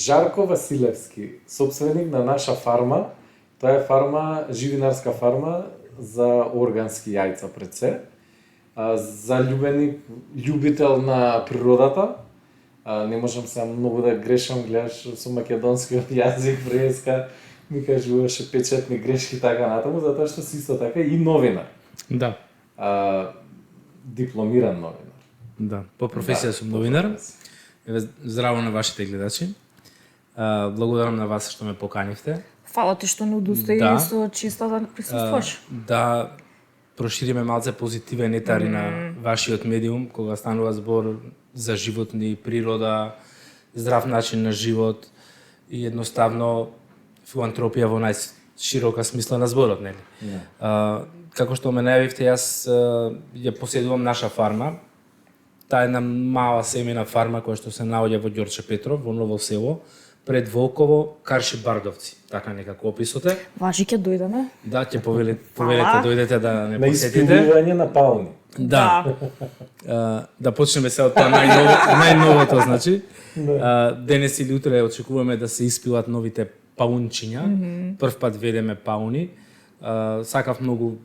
Жарко Василевски, собственик на наша фарма. Тоа е фарма, живинарска фарма за органски јајца пред се. Заљубеник, љубител на природата. Не можам сега многу да грешам, гледаш со македонскиот јазик, врезка, ми кажуваше печатни грешки така натаму, затоа што си исто така и новинар. Да. Дипломиран новинар. Да, по професија сум новинар. Здраво на вашите гледачи. Благодарам на вас што ме поканивте. Фала ти што не одустаи со честа да присуствуваш. Да прошириме малце позитивен етари на вашиот медиум, кога станува збор за животни, природа, здрав начин на живот и едноставно филантропија во најширока смисла на зборот, нели? Како што ме најавивте, јас ја поседувам наша фарма. Таа е една мала семена фарма која што се наоѓа во Ѓорче Петров, во Ново село, пред Волково, Карши Бардовци, така некако описоте. Важи ќе дојдеме. Да, ќе повелете дојдете да не на посетите. На испилување на пауни. Да. Да почнеме се од тоа најновото, значи. Денес или утре очекуваме да се испилат новите паунчиња. Прв пат ведеме пауни. Сакав многу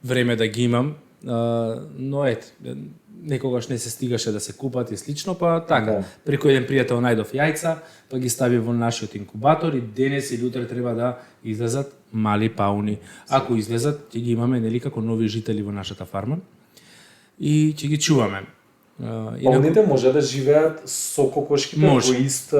време да ги имам, но ет, некогаш не се стигаше да се купат и слично, па така, преку еден пријател најдов јајца, па ги стави во нашиот инкубатор и денес или утре треба да излезат мали пауни. Ако излезат, ќе ги имаме нели како нови жители во нашата фарма и ќе ги чуваме. Пауните може да живеат со кокошките во ист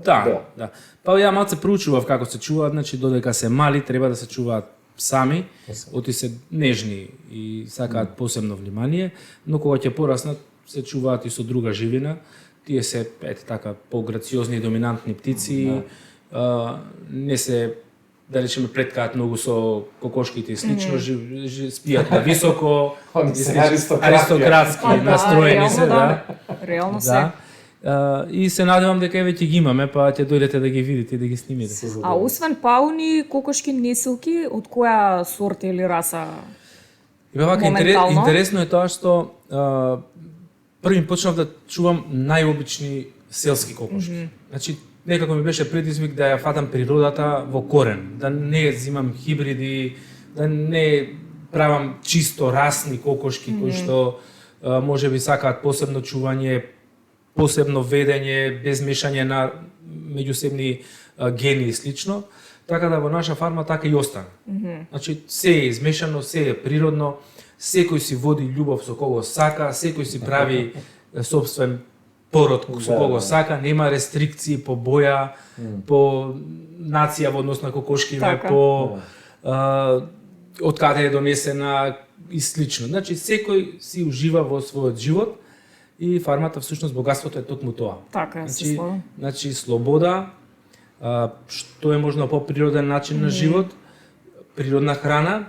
да. Па ја малце проучував како се чуваат, значи додека се мали треба да се чуваат сами, оти се нежни и сакаат посебно внимание, но кога ќе пораснат се чуваат и со друга живина. Тие се така пограциозни и доминантни птици, не се да речеме преткаат многу со кокошките и слично, спијат на високо, аристократски настроени се, да. Реално се. И се надевам дека веќе ги имаме, па ќе дојдете да ги видите и да ги снимите. А освен пауни, кокошки неселки, од која сорта или раса? Интересно е тоа што првим почнав да чувам најобични селски кокошки. Значи, некако ми беше предизвик да ја фатам природата во корен, да не земам хибриди, да не правам чисто расни кокошки кои што можеби сакаат посебно чување, посебно ведење, без мешање на меѓусебни гени и слично, така да во наша фарма така и остана. Значи, се е измешано, се е природно, секој си води љубов со кого сака, секој си прави собствен пород со кого сака, нема рестрикции по боја, по нација во однос на кокошкиве, по од каде е донесена и слично. Значи, секој си ужива во својот живот и фармата всушност богатството е токму тоа. Така е, значи слобода, што е можно по-природен начин на живот, природна храна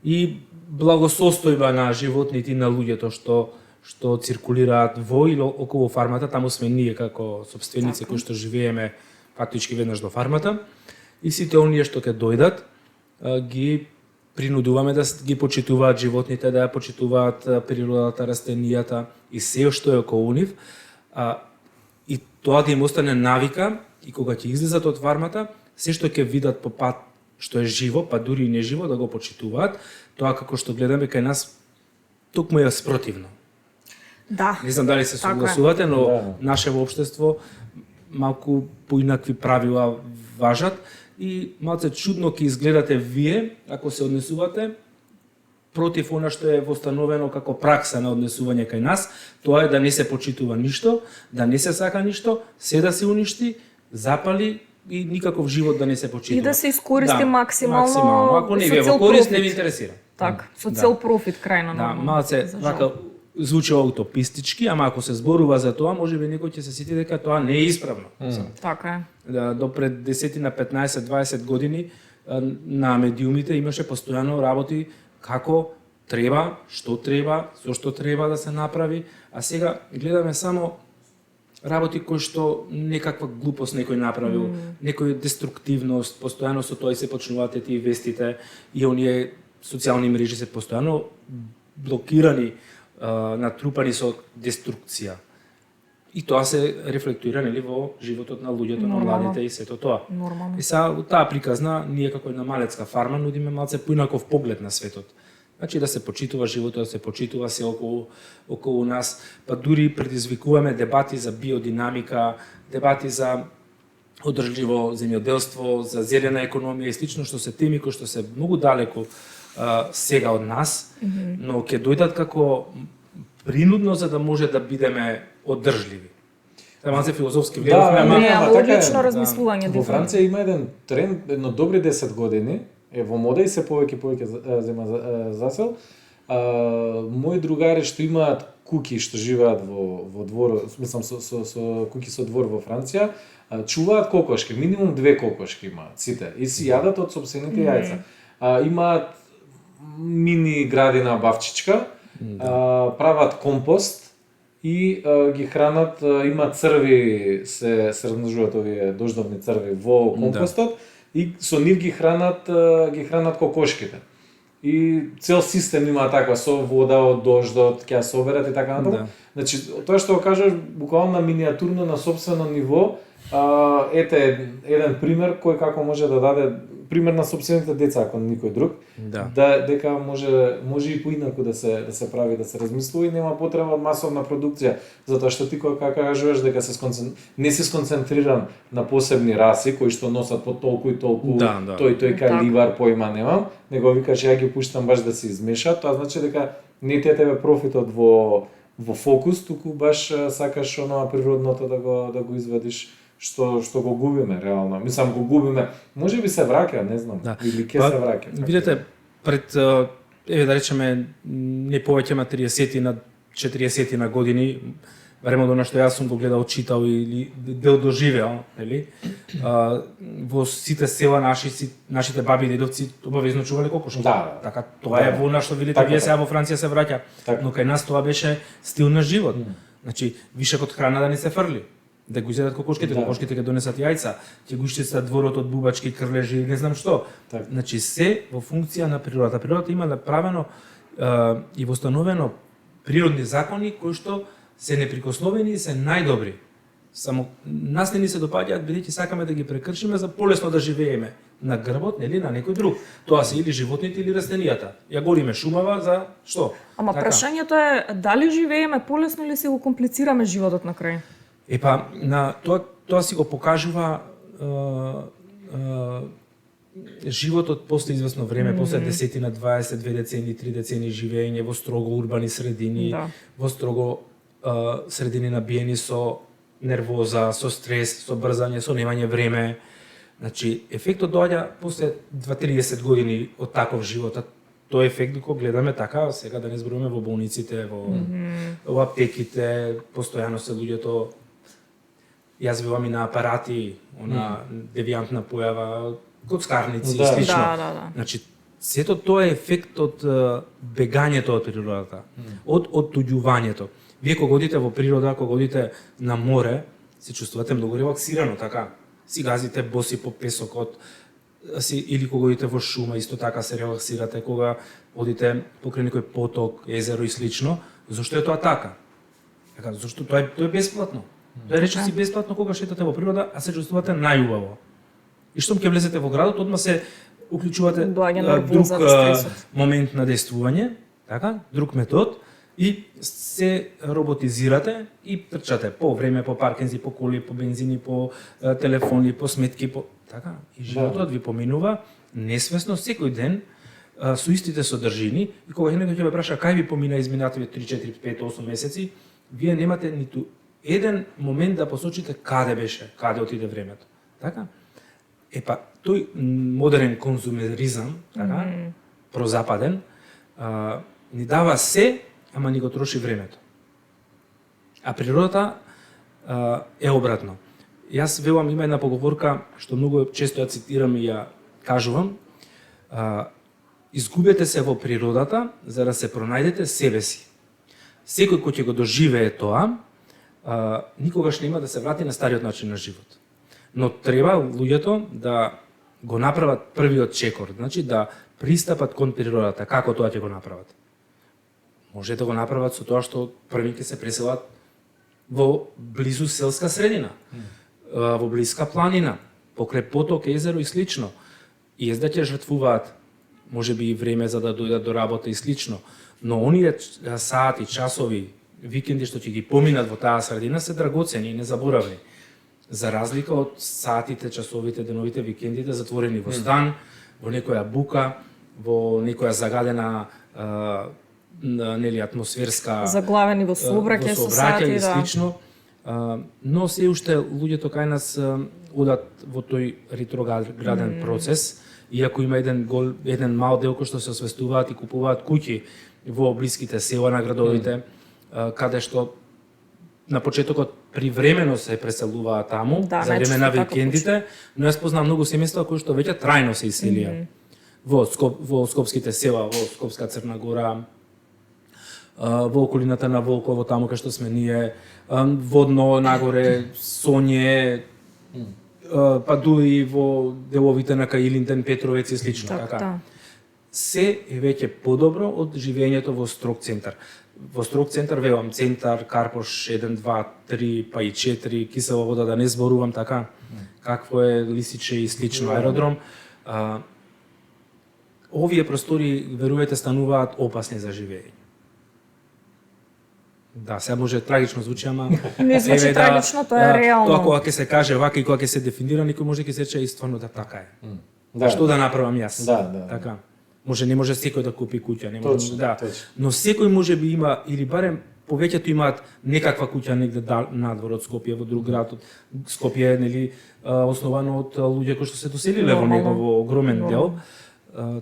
и благосостојба на животните и на луѓето што циркулираат во или околу фармата, таму сме ние како собственици кои што живееме фактички веднаш до фармата и сите оние што ќе дојдат ги принудуваме да ги почитуваат животните, да ја почитуваат природата, растенијата и се што е околу нив. И тоа да им остане навика и кога ќе излезат од фармата, се што ќе видат по пат што е живо, па дури и неживо, да го почитуваат, тоа како што гледаме кај нас токму е спротивно. Да. Не знам дали се согласувате, но нашето општество малку поинакви правила важат и малце чудно ќе изгледате вие ако се однесувате против она што е востановено како пракса на однесување кај нас, тоа е да не се почитува ништо, да не се сака ништо, се да се уништи, запали и никаков живот да не се почитува. И да се искористи максимално. Ако не ви во корист, не ви интересира. Така, со цел профит крајно. Да, малце вака звучи утопистички, ама ако се зборува за тоа, можеби некој ќе се сети дека тоа не е исправно. Така е. До пред 10 на 15-20 години на медиумите имаше постојано работи како треба, што треба, зошто треба да се направи, а сега гледаме само работи кои што некаква глупост некој направил, некоја деструктивност, постојано со тоа и се почнуваат тие вестите и оние социјални мрежи се постојано блокирани, натрупани со деструкција. И тоа се рефлектира нели во животот на луѓето, на Нормално. младите и сето тоа. Нормално. И сега во таа приказна ние како една малецка фарма нудиме малце поинаков поглед на светот. Значи да се почитува животот, да се почитува се околу нас, па дури предизвикуваме дебати за биодинамика, дебати за одржливо земјоделство, за зелена економија и слично, што се теми кои што се многу далеко сега од нас, но ќе дојдат како принудно за да може да бидеме одржливи. Тоа е малце филозофски влеговме, ама не, ама така е, одлично размислување, Во дефинитивно. Франција има еден тренд, едно добри 10 години, во мода и се повеќе зема засел. Мои другари што имаат куки што живеат во двор, мислам со куки со двор во Франција, чуваат кокошки, минимум 2 кокошки имаат сите и си јадат од сопствените јајца. Имаат мини градина бавчичка, прават компост и ги хранат, има црви, се размножуваат овие дождовни црви во компостот и со нив ги хранат кокошките. И цел систем има таква со вода од дождот, ќе ја соберат и така натаму. Значи, тоа што го кажеш буквално на миниатурно, на сопствено ниво, ете еден пример кој како може да даде пример на сопствените деца, ако никој друг, дека може и поинаку да се прави, да се размислува и нема потреба од масовна продукција, затоа што ти кога кажуваш дека не си сконцентриран на посебни раси кои што носат по толку и толку тој каливар, појма немам, него викаш ја ги пуштам баш да се измешат, тоа значи дека не ти е тебе профитот во фокус, туку баш сакаш оноа природното да го извадиш што го губиме реално. Мислам го губиме. Можеби се враќа, не знам, или ќе се враќа. Видете, пред еве да речеме не повеќе на 30 на 40 на години, времето на што јас сум го гледал, читал или дел доживеал, нели? Во сите села нашите баби и дедовци обавезно чувале кокошки. Така тоа е во на што видите вие сега во Франција се враќа. Но кај нас тоа беше стил на живот. Значи, вишекот храна да не се фрли. Да го изедат кокошките, кокошките ќе донесат јајца, ќе го ишчистат дворот од бубачки, крлежи, не знам што. Значи се во функција на природата. Природата има направено и востановено природни закони кои што се неприкосновени и се најдобри. Само нас не ни се допаѓаат бидејќи сакаме да ги прекршиме за полесно да живееме на грбот, нели, на некој друг. Тоа се или животните или растенијата. Ја гориме шумава за што? Ама прашањето е дали живееме полесно или се го комплицираме животот на крај? Епа, на тоа си го покажува животот после известно време, после 10 на 20, 2 децени, 3 децени живење во строго урбани средини, во строго средини набиени со нервоза, со стрес, со брзање, со немање време. Значи, ефектот доаѓа после 20-30 години од таков живот. Тој ефект го гледаме така, сега да не зборуваме во болниците, во аптеките, постојано се луѓето јас бевам и на апарати, она девијантна појава, коцкарници и слично. Значи, сето тоа е ефект од бегањето од природата, од оттуѓувањето. Вие кога одите во природа, кога одите на море, се чувствувате многу релаксирано, така. Си газите боси по песокот, или кога одите во шума, исто така се релаксирате, кога одите покрај некој поток, езеро и слично. Зошто е тоа така? Зашто тоа е бесплатно. Тоа е речиси бесплатно кога шетате во природа, а се чувствувате најубаво. И штом ќе влезете во градот, одма се уклучувате друг момент на действување, така, друг метод, и се роботизирате и трчате по време, по паркинзи, по коли, по бензини, по телефони, по сметки, така. И животот ви поминува несвесно секој ден со истите содржини, и кога некој ќе ве праша кај ви помина изминативе 3, 4, 5, 8 месеци, вие немате ниту еден момент да посочите каде беше, каде отиде времето. Така? Епа, тој модерен конзумеризам, така, прозападен, ни дава се, ама ни го троши времето. А природата е обратно. Јас велам, има една поговорка, што многу често ја цитирам и ја кажувам, изгубете се во природата за да се пронајдете себе си. Секој кој ќе го доживее тоа, никогаш нема да се врати на стариот начин на живот. Но треба луѓето да го направат првиот чекор, значи да пристапат кон природата. Како тоа ќе го направат? Може да го направат со тоа што први ќе се преселат во близу селска средина, во блиска планина, покрај поток, езеро и слично. И да ќе жртвуваат, може би и време за да дојдат до работа и слично, но оние сати, часови, викенди што ќе ги поминат во таа средина се драгоцени и незаборавни. За разлика од сатите, часовите, деновите, викендите затворени во стан, во некоја бука, во некоја загадена нели атмосферска Заглавени во сообраќај со сати, и да. слично. Но се уште луѓето кај нас одат во тој ретрограден процес, иако има еден мал дел кој што се освестуваат и купуваат куќи во блиските села на градовите, каде што на почетокот привремено се преселуваат таму, Да, за време на најчесто така викендите, но јас познам многу семејства кои што веќе трајно се иселија во скопските села, во Скопска Црна Гора, во околината на Волково, таму кај што сме ние, водно нагоре, Сонје, па дури во деловите на Каилинден, Петровец и слично. Така, да. Се е веќе подобро од живењето во строг центар. Во строг центар, велам, центар, Карпош 1, 2, 3, па и 4, Кисела вода, да не зборувам така, какво е Лисиче и слично аеродром. Овие простори, верувате, стануваат опасни за живење. Да, сега може трагично звучи, ама Не звучи трагично, тоа е реално. Тоа кога ќе се каже вака и кога ќе се дефинира, никој може ќе се рече и стварно да така е. Да. Што да направам јас? Да. Така. Може не може секој да купи куќа, не може Точно, да. точно. Но секој може би има или барем повеќето имаат некаква куќа негде надвор од Скопје, во друг град. Скопје е нели основано од луѓе кои што се доселиле во него во огромен дел.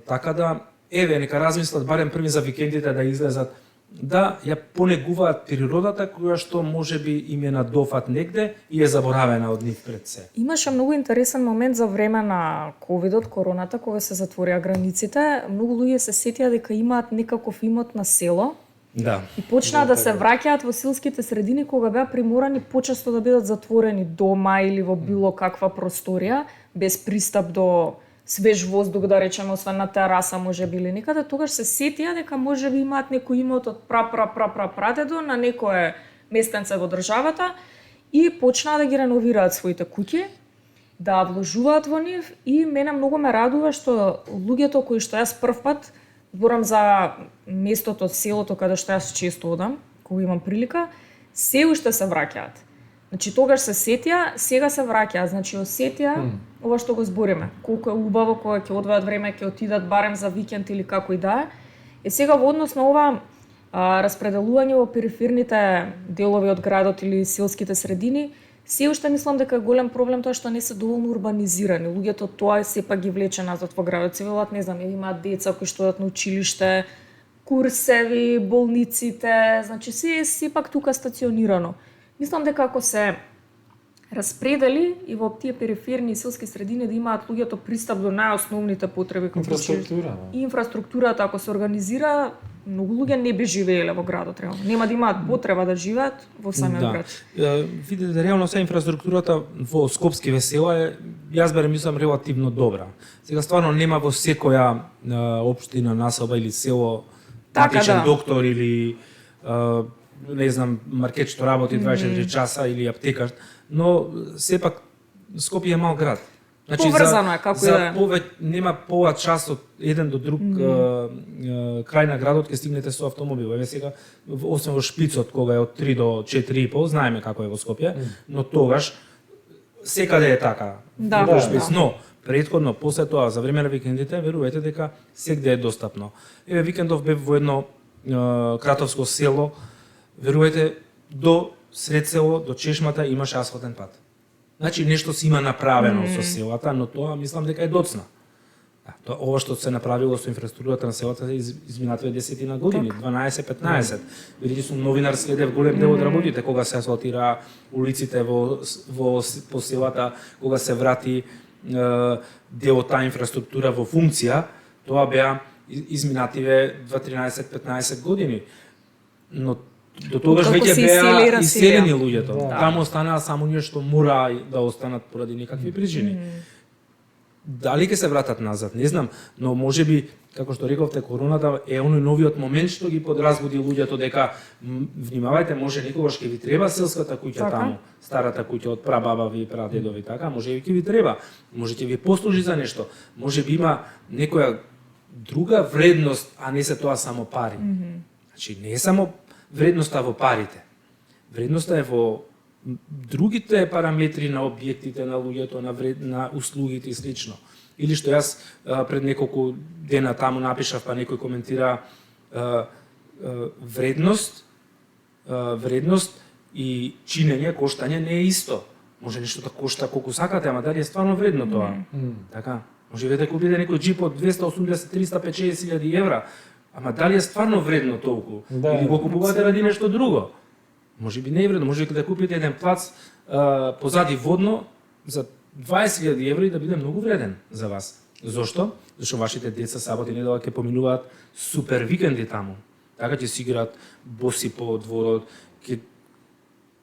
Така да еве нека размислат барем први за викендите да излезат, да ја понегуваат природата која што можеби им е на дофат негде и е заборавена од нив пред се. Имаше многу интересен момент за време на ковидот, короната, кога се затворија границите. Многу луѓе се сетија дека имаат некаков имот на село Да. и почнаа да се враќаат во селските средини кога беа приморани почесто да бидат затворени дома или во било каква просторија, без пристап до свеж воздух, да речеме, освен на тераса, може би или некаде, тогаш се сетија дека може би имаат некој имот од прадедо на некое местенце во државата и почнаа да ги реновираат своите куќи, да вложуваат во нив и мене многу ме радува што луѓето кои што јас првпат, зборам за местото, селото каде што јас често одам, кога имам прилика, се уште се враќаат. Значи тогаш се сетија, сега се враќаат, значи осетија ова што го збориме. Колку е убаво кога ќе одвојат време, ќе отидат барем за викенд или како и да е. Сега во однос на ова распределување во периферните делови од градот или селските средини, се уште мислам дека е голем проблем тоа што не се доволно урбанизирани. Луѓето тоа сепак ги влече назад во градот. Се велат, не знам, имаат деца кои што одат на училиште, курсеви, болниците, значи се е сепак тука стационирано. Мислам дека ако се распредели и во тие периферни селски средини да имаат луѓето пристап до најосновните потреби како Инфраструктура. и инфраструктурата, ако се организира, многу луѓе не би живееле во градот реално. Нема да имаат потреба да живеат во самиот град. Видите, реално се инфраструктурата во скопскиве села е, јас барем мислам, релативно добра. Сега стварно нема во секоја општина, населба или село Така, практичен да. доктор или не знам, маркет што работи 24 часа или аптекар, но сепак Скопје е мал град. Поврзано е, како и да е. Нема пола час од еден до друг крај на градот ќе стигнете со автомобил. Еве сега, освен во шпицот, кога е од 3 до 4,5, знаеме како е во Скопје, но тогаш секаде е така. Да, Во да, шпиц, да. но претходно, после тоа, за време на викендите, верувате дека сегде е достапно. Еве викендов бев во едно кратовско село, верувате, до сред село, до чешмата имаше асфалтен пат. Значи нешто си има направено со селата, но тоа мислам дека е доцна. Ова што се направило со инфраструктурата на селата изминативе 10 години, 12-15. Бидејќи сум новинар, следев голем дел од работите кога се асфалтира улиците по селата, кога се врати дел од таа инфраструктура во функција, тоа беа изминативе 13-15 години. Но до тогаш Откако веќе се беа иселија. иселени луѓето. Да. Таму останаа само оние што мора да останат поради некакви причини. дали ќе се вратат назад, не знам, но можеби како што рековте, короната е оној новиот момент што ги подразбуди луѓето дека внимавајте, може некогаш ќе ви треба селската куќа Така. таму, старата куќа од прабабави и прадедови, така, може и ќе ви треба, може ќе ви послужи за нешто, може би има некоја друга вредност, а не се тоа само пари. Значи не е само вредноста во парите. Вредноста е во другите параметри на објектите, на луѓето, на услугите и слично. Или што јас пред неколку дена таму напишав, па некој коментира вредност и чинење, коштање не е исто. Може нешто да кошта колку сакате, ама дали е стварно вредно тоа? Така. Може да купите некој джип од 280, 350 000 евра, ама дали е стварно вредно толку? Да. Или го купувате ради нешто друго? Може би не е вредно, може да купите еден плац позади водно за 20.000 евра и да биде многу вреден за вас. Зошто? Зашто вашите деца сабота и недела ќе поминуваат супер викенди таму. Така ќе си играат боси по дворот,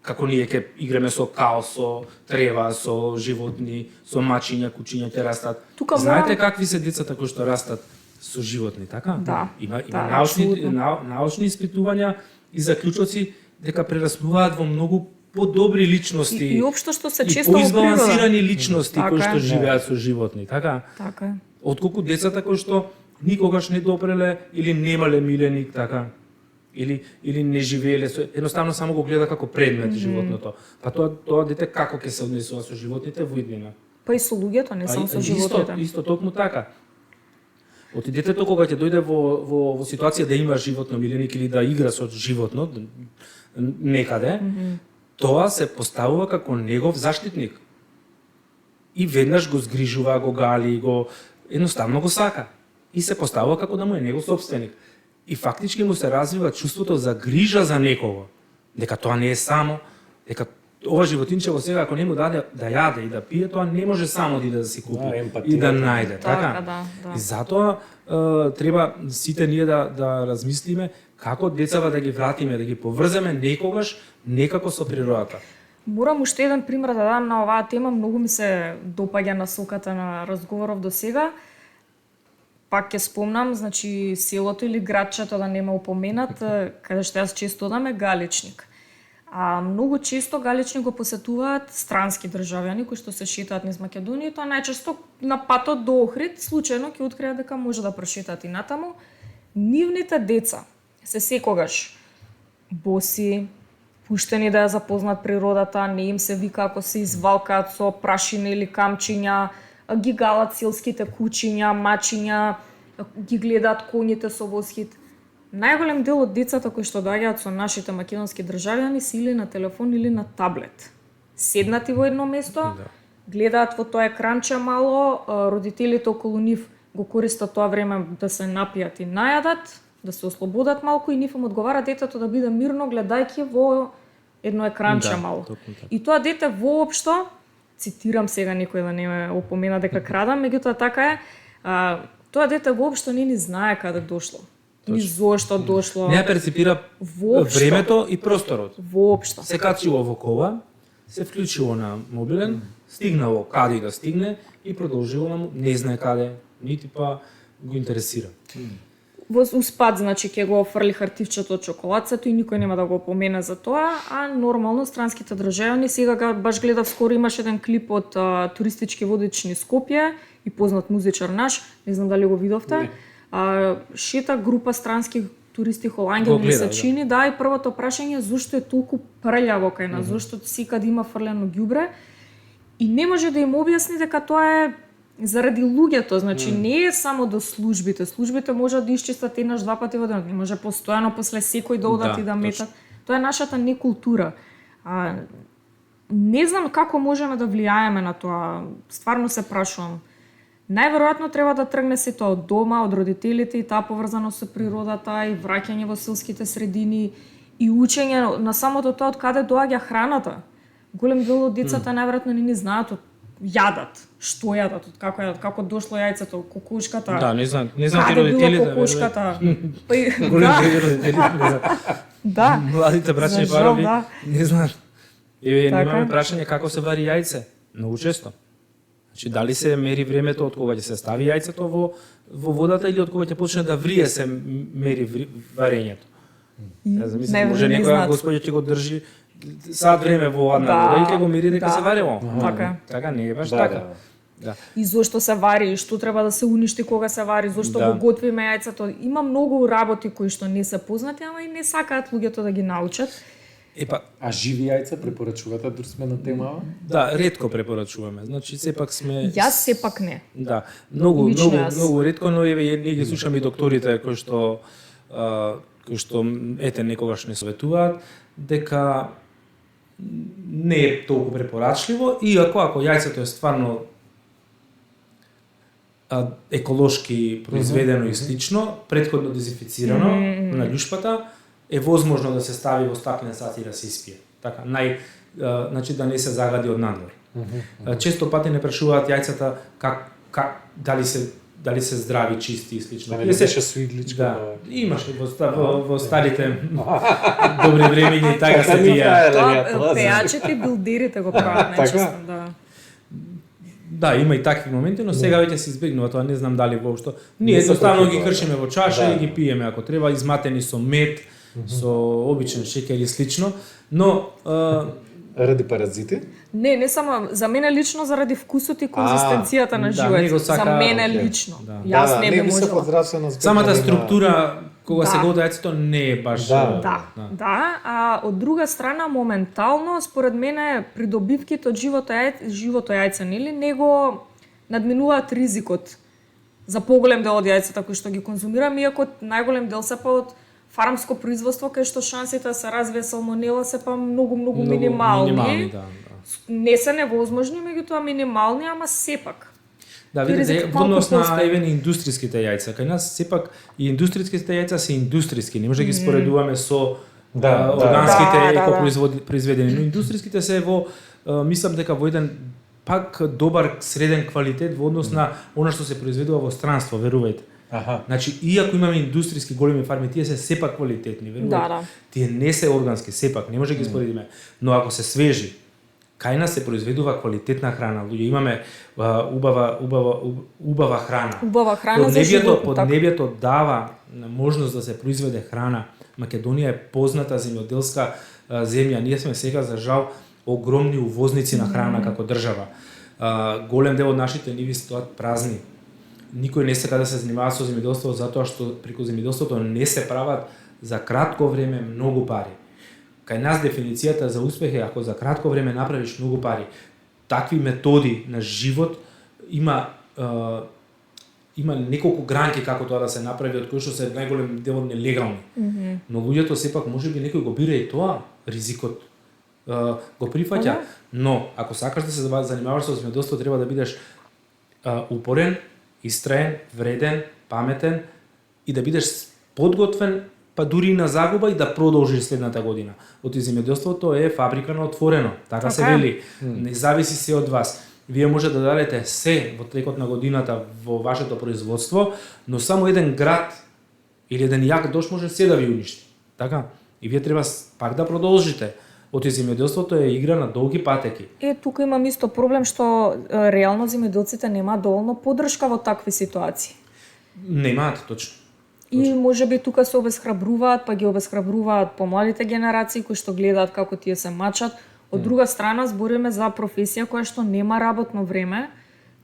како ние ќе играме со као, со трева, со животни, со мачиња, кучиња ќе растат. Тука Знаете морам- какви се децата кои што растат со животни, така? Да, Има да, научни, апсолутно. научни испитувања и заклучоци дека прераснуваат во многу подобри личности И општо што се и често во природа. поизбалансирани личности Така кои е. што живеат со животни, така? Така е. Отколку децата кои што никогаш не допреле или немале миленик, така? Или не живееле со, едноставно само го гледа како предмет животното. Па тоа дете како ќе се однесува со животните во иднина? Па и со луѓето, не само со животните. Исто токму така. Оти детето кога ќе дојде во ситуација да има животно миленик или да игра со животно некаде, тоа се поставува како негов заштитник. И веднаш го згрижува, го гали, едноставно го сака. И се поставува како да му е негов собственик. И фактички му се развива чувството за грижа за некого. Дека тоа не е само, дека ова животинче во сега, ако не му даде да јаде и да пие, тоа не може само да иде да си купи Да, емпатија, и да така. најде. Така, да. И затоа треба сите ние да размислиме како децава да ги вратиме, да ги поврземе некогаш некако со природата. Морам уште еден пример да дам на оваа тема, многу ми се допаѓа насоката на разговоров до сега. Пак ќе спомнам, значи селото или градчето да нема упоменат, каде што јас често одам е Галичник. А многу често Галичник го посетуваат странски државјани кои што се шетаат низ Македонија, и тоа најчесто на патот до Охрид случајно ќе откријат дека може да прошетаат и натаму. Нивните деца се секогаш боси, пуштени да ја запознат природата, не им се вика ако се извалкаат со прашина или камчиња, ги галат селските кучиња, мачиња, ги гледаат коњите со восхит. Најголем дел од децата кои што доаѓаат со нашите македонски државјани се или на телефон или на таблет. Седнати во едно место, гледаат во тоа екранче мало, родителите околу нив го користат тоа време да се напијат и најадат, да се ослободат малку и нив им одговара детето да биде мирно гледајќи во едно екранче Да, мало. токму така. И тоа дете воопшто, цитирам сега некој да не ме опомена дека крадам, меѓутоа така е, тоа дете воопшто не ни знае каде дошло. Ни зошто дошло. Не ја перципира Воопшто. времето и просторот. Воопшто. Се качило во кола, се вклучило на мобилен, стигнало каде да стигне и продолжило на не знае каде, нити па го интересира. Во успад, значи, ќе го фрли хартивчето од чоколадцето и никој нема да го помене за тоа, а нормално странските државјани, сега баш гледав скоро имаш еден клип од туристички водич низ Скопје и познат музичар наш, не знам дали го видовте. Шета група странски туристи Го холанѓани гледав, се чини, да, и првото прашање е зошто е толку прљаво кај нас, зошто секаде има фрлено ѓубре и не може да им објасни дека тоа е заради луѓето, значи не е само до службите. Службите можат да исчистат еднаш два пати во денот, не може постојано после секој да одат Да, и да метат. точно. Тоа е нашата некултура. Не знам како можеме да влијаеме на тоа. Стварно се прашувам. Најверојатно треба да тргне сето од дома, од родителите и таа поврзаност со природата и враќање во селските средини и учење на самото тоа од каде доаѓа храната. Голем дел од децата најверојатно не ни знаат од јадат, што јадат, од како дошло јајцето, кокошката. Да, не знам ти Каде било родителите. кокошката? Па и- Голем да, дел родители не знаат. да. Младите брачни За жал, парови да. не знаат. Еве Така немаме е. прашање како се вари јајце. Многу често. Значи дали се мери времето од кога ќе се стави јајцето во водата или од кога ќе почне да врие се мери варењето. Ја замислам, може не некоја знаат. господја ќе го држи сат време во ладна вода и ќе го мери дека се варело. Така. Така не е баш така. Да. И зошто се вари, и што треба да се уништи кога се вари, зошто Да. го готвиме јајцето. Има многу работи кои што не се познати, ама и не сакаат луѓето да ги научат. Епа, А живи јајца препорачувате, дур сме на темава? да, ретко препорачуваме. Значи сепак сме Јас сепак не. Да, многу Лично многу јас. многу ретко, но еве ние ги слушаме и докторите кои што ете некогаш не советуваат дека не е толку препорачливо, иако ако јајцето е стварно еколошки произведено и слично, претходно дезинфицирано на љушпата, е возможно да се стави во стаклен сат и да се испие. Така, значи да не се загади од надвор. Често пати не прашуваат јајцата дали се здрави, чисти и слично. Да не беше суидличка. Да, имаше во старите добри времиња и така се не пија. правеле. Тоа пеачите и билдерите го прават Така? најчесто, да. Да, има и такви моменти, но сега веќе се избегнува тоа, не знам дали воопшто. Ние Не се едноставно ги потребува, кршиме во чаша да. и ги пиеме ако треба, изматени со мед, со обичен шеќер и слично, но Ради паразити? Не само за мене лично заради вкусот и конзистенцијата на да, него живоот. сака- За мене окей. лично. Да. Јас не би мислам од можела. здравствено аспект, самата нема- структура кога се Да. годи јајцето не е баш Да. Да, а од друга страна моментално според мене придобивките од живото јајце, нели, него надминуваат ризикот за поголем дел од јајцата кои што ги конзумираме, иако најголем дел се па од фармско производство кај што шансите да се развие салмонела се па многу минимални. Да. Не се невозможни, меѓутоа минимални, ама сепак. Да, Тој видите, ризик во однос на постои. евен индустријските јајца, кај нас сепак и индустријските јајца се индустријски, не може да ги споредуваме со Да, органските да. екопроизведени, но индустријските се во мислам дека во еден пак добар среден квалитет во однос на она што се произведува во странство, верувајте. Аха. Значи, иако имаме индустријски големи фарми, тие се сепак квалитетни, верувајте. Да. Тие не се органски, сепак, не може да ги споредиме. Но ако се свежи, кај нас се произведува квалитетна храна. Луѓе имаме убава храна. Убава храна за живот. Поднебјето дава можност да се произведе храна. Македонија е позната земјоделска земја. Ние сме сега за жал огромни увозници на храна како држава. Голем дел од нашите ниви стоат празни. Никој не сака да се занимава со земјоделство затоа што преку земјоделството не се прават за кратко време многу пари. Кај нас дефиницијата за успех е ако за кратко време направиш многу пари. Такви методи на живот има неколку гранки како тоа да се направи, од кои што се најголем дел нелегални. Но луѓето сепак можеби некој го бира и тоа ризикот го прифаќа, но ако сакаш да се занимаваш со земјоделство треба да бидеш упорен, истраен, вреден, паметен и да бидеш подготвен па дури и на загуба и да продолжиш следната година. Оти земјоделството е фабрика на отворено, така се вели. Не зависи се од вас. Вие може да дадете се во текот на годината во вашето производство, но само еден град или еден јак дожд може се да ви уништи. Така? И вие треба пак да продолжите. Оти земјоделството е игра на долги патеки. Тука имам исто проблем што реално земјоделците немаат доволно поддршка во такви ситуации. Немаат, точно. И можеби тука се обесхрабруваат, па ги обесхрабруваат помладите генерации кои што гледаат како тие се мачат. Од друга страна збориме за професија која што нема работно време.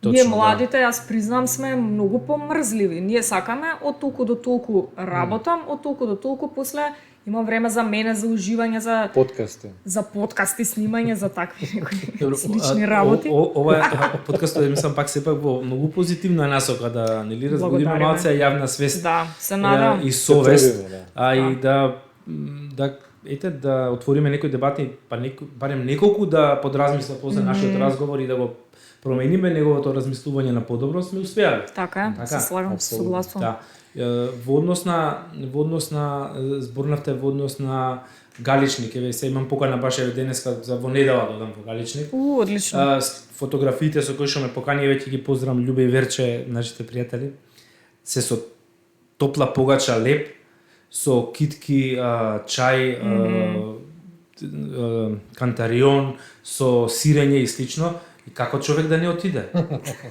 Ние младите, јас признам, сме многу помрзливи. Ние сакаме од толку до толку работам, од толку до толку после имам време за мене, за уживање, за подкасти, снимање, за такви некои слични работи. Ова подкастот мислам пак сепак во многу позитивна насока да нели разбудиме малце јавна свест. Да, се надам. И совест, и да отвориме некои дебати, барем неколку да подразмисла после нашиот разговор и да го промениме неговото размислување на подобро, сме успеале. Така, се слагам, согласувам. Да. Во однос на зборнавте во однос на Галичник, еве се имам покана баш еве денеска за во недела да одам во Галичник. Одлично. Фотографиите со кои што ме покани, веќе ги поздравам Љубе и Верче, нашите пријатели. Се со топла погача леп, со китки, чај, кантарион, со сирење и слично. И како човек да не отиде?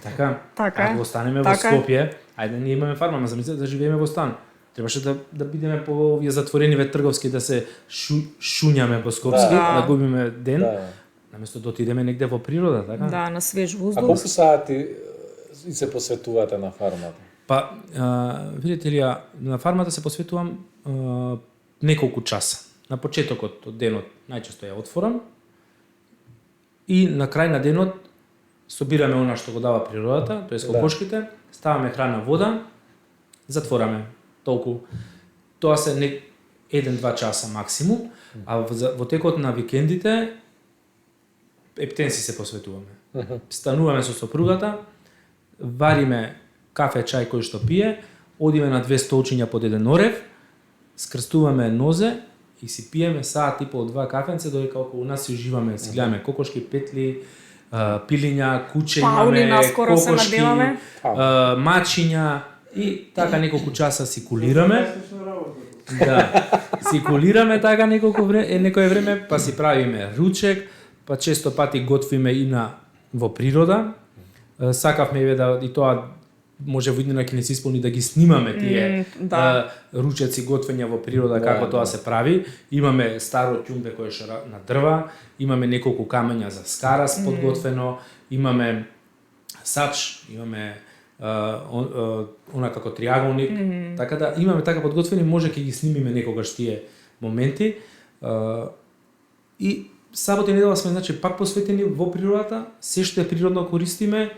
Така, Така е. ако останеме Така во е. Скопје, ајде ние имаме фарма, ама замислете да живееме во стан. Требаше да бидеме по овие затворените трговски, да се шуњаме по скопски, Да. да губиме ден, Да. наместо да отидеме негде во природа, така? Да, на свеж А воздух. колку сати и се посветувате на фармата? Па, видите ли, на фармата се посветувам неколку часа. На почетокот од денот најчесто ја отворам и на крај на денот собираме она што го дава природата, тоа е кокошките, ставаме храна, вода, затвораме. Толку. Тоа се не 1-2 часа максимум, а во текот на викендите ептенси се посветуваме. Стануваме со сопругата, вариме кафе, чај кој што пие, одиме на 2 столчиња под еден орев, скрстуваме нозе и си пиеме саат и пол 2 кафенце, додека околу нас си уживаме, си гледаме кокошки, петли, пилиња, куче Паули имаме, наскоро се кокошки, надеваме. мачиња и така неколку часа си кулираме. Да, си кулираме така некое време, па си правиме ручек, па често пати готвиме и во природа. Сакавме да и тоа може во иднина ќе не се исполни да ги снимаме тие ручеци готвења во природа како тоа се прави. Имаме старо ќумбе кое што на дрва, имаме неколку камења за скарас подготвено, имаме сач, имаме она како триаголник, така да имаме така подготвени, може ќе ги снимиме некогаш тие моменти. И сабота и недела сме значи пак посветени во природата, се што е природно користиме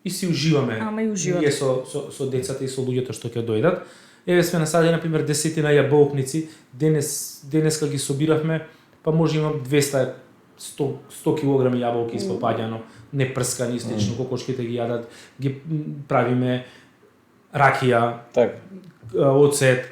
и си уживаме. Ама и уживате. Ние со децата и со луѓето што ќе дојдат. Еве сме насадили на пример 10 јаболкници, денеска ги собиравме, па може имам 200 100 килограми јаболки испопаѓано, не прскани, слично, кокошките ги јадат, ги правиме ракија, Така. оцет,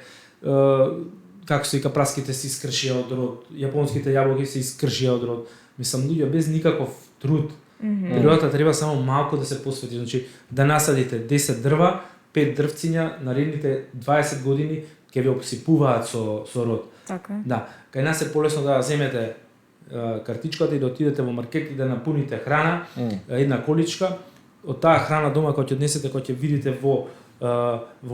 како се вика, праските се искршија од род, јапонските јаболки се искршија од род. Мислам, луѓе без никаков труд. Природата треба само малку да се посвети, значи да насадите 10 дрва, 5 дрвциња, наредните 20 години ќе ве обсипуваат со род. Така. Да, кај нас е полесно да земете картичката и да отидете во маркет и да напуните храна, една количка. Од таа храна дома кога ќе однесете, кога ќе видите во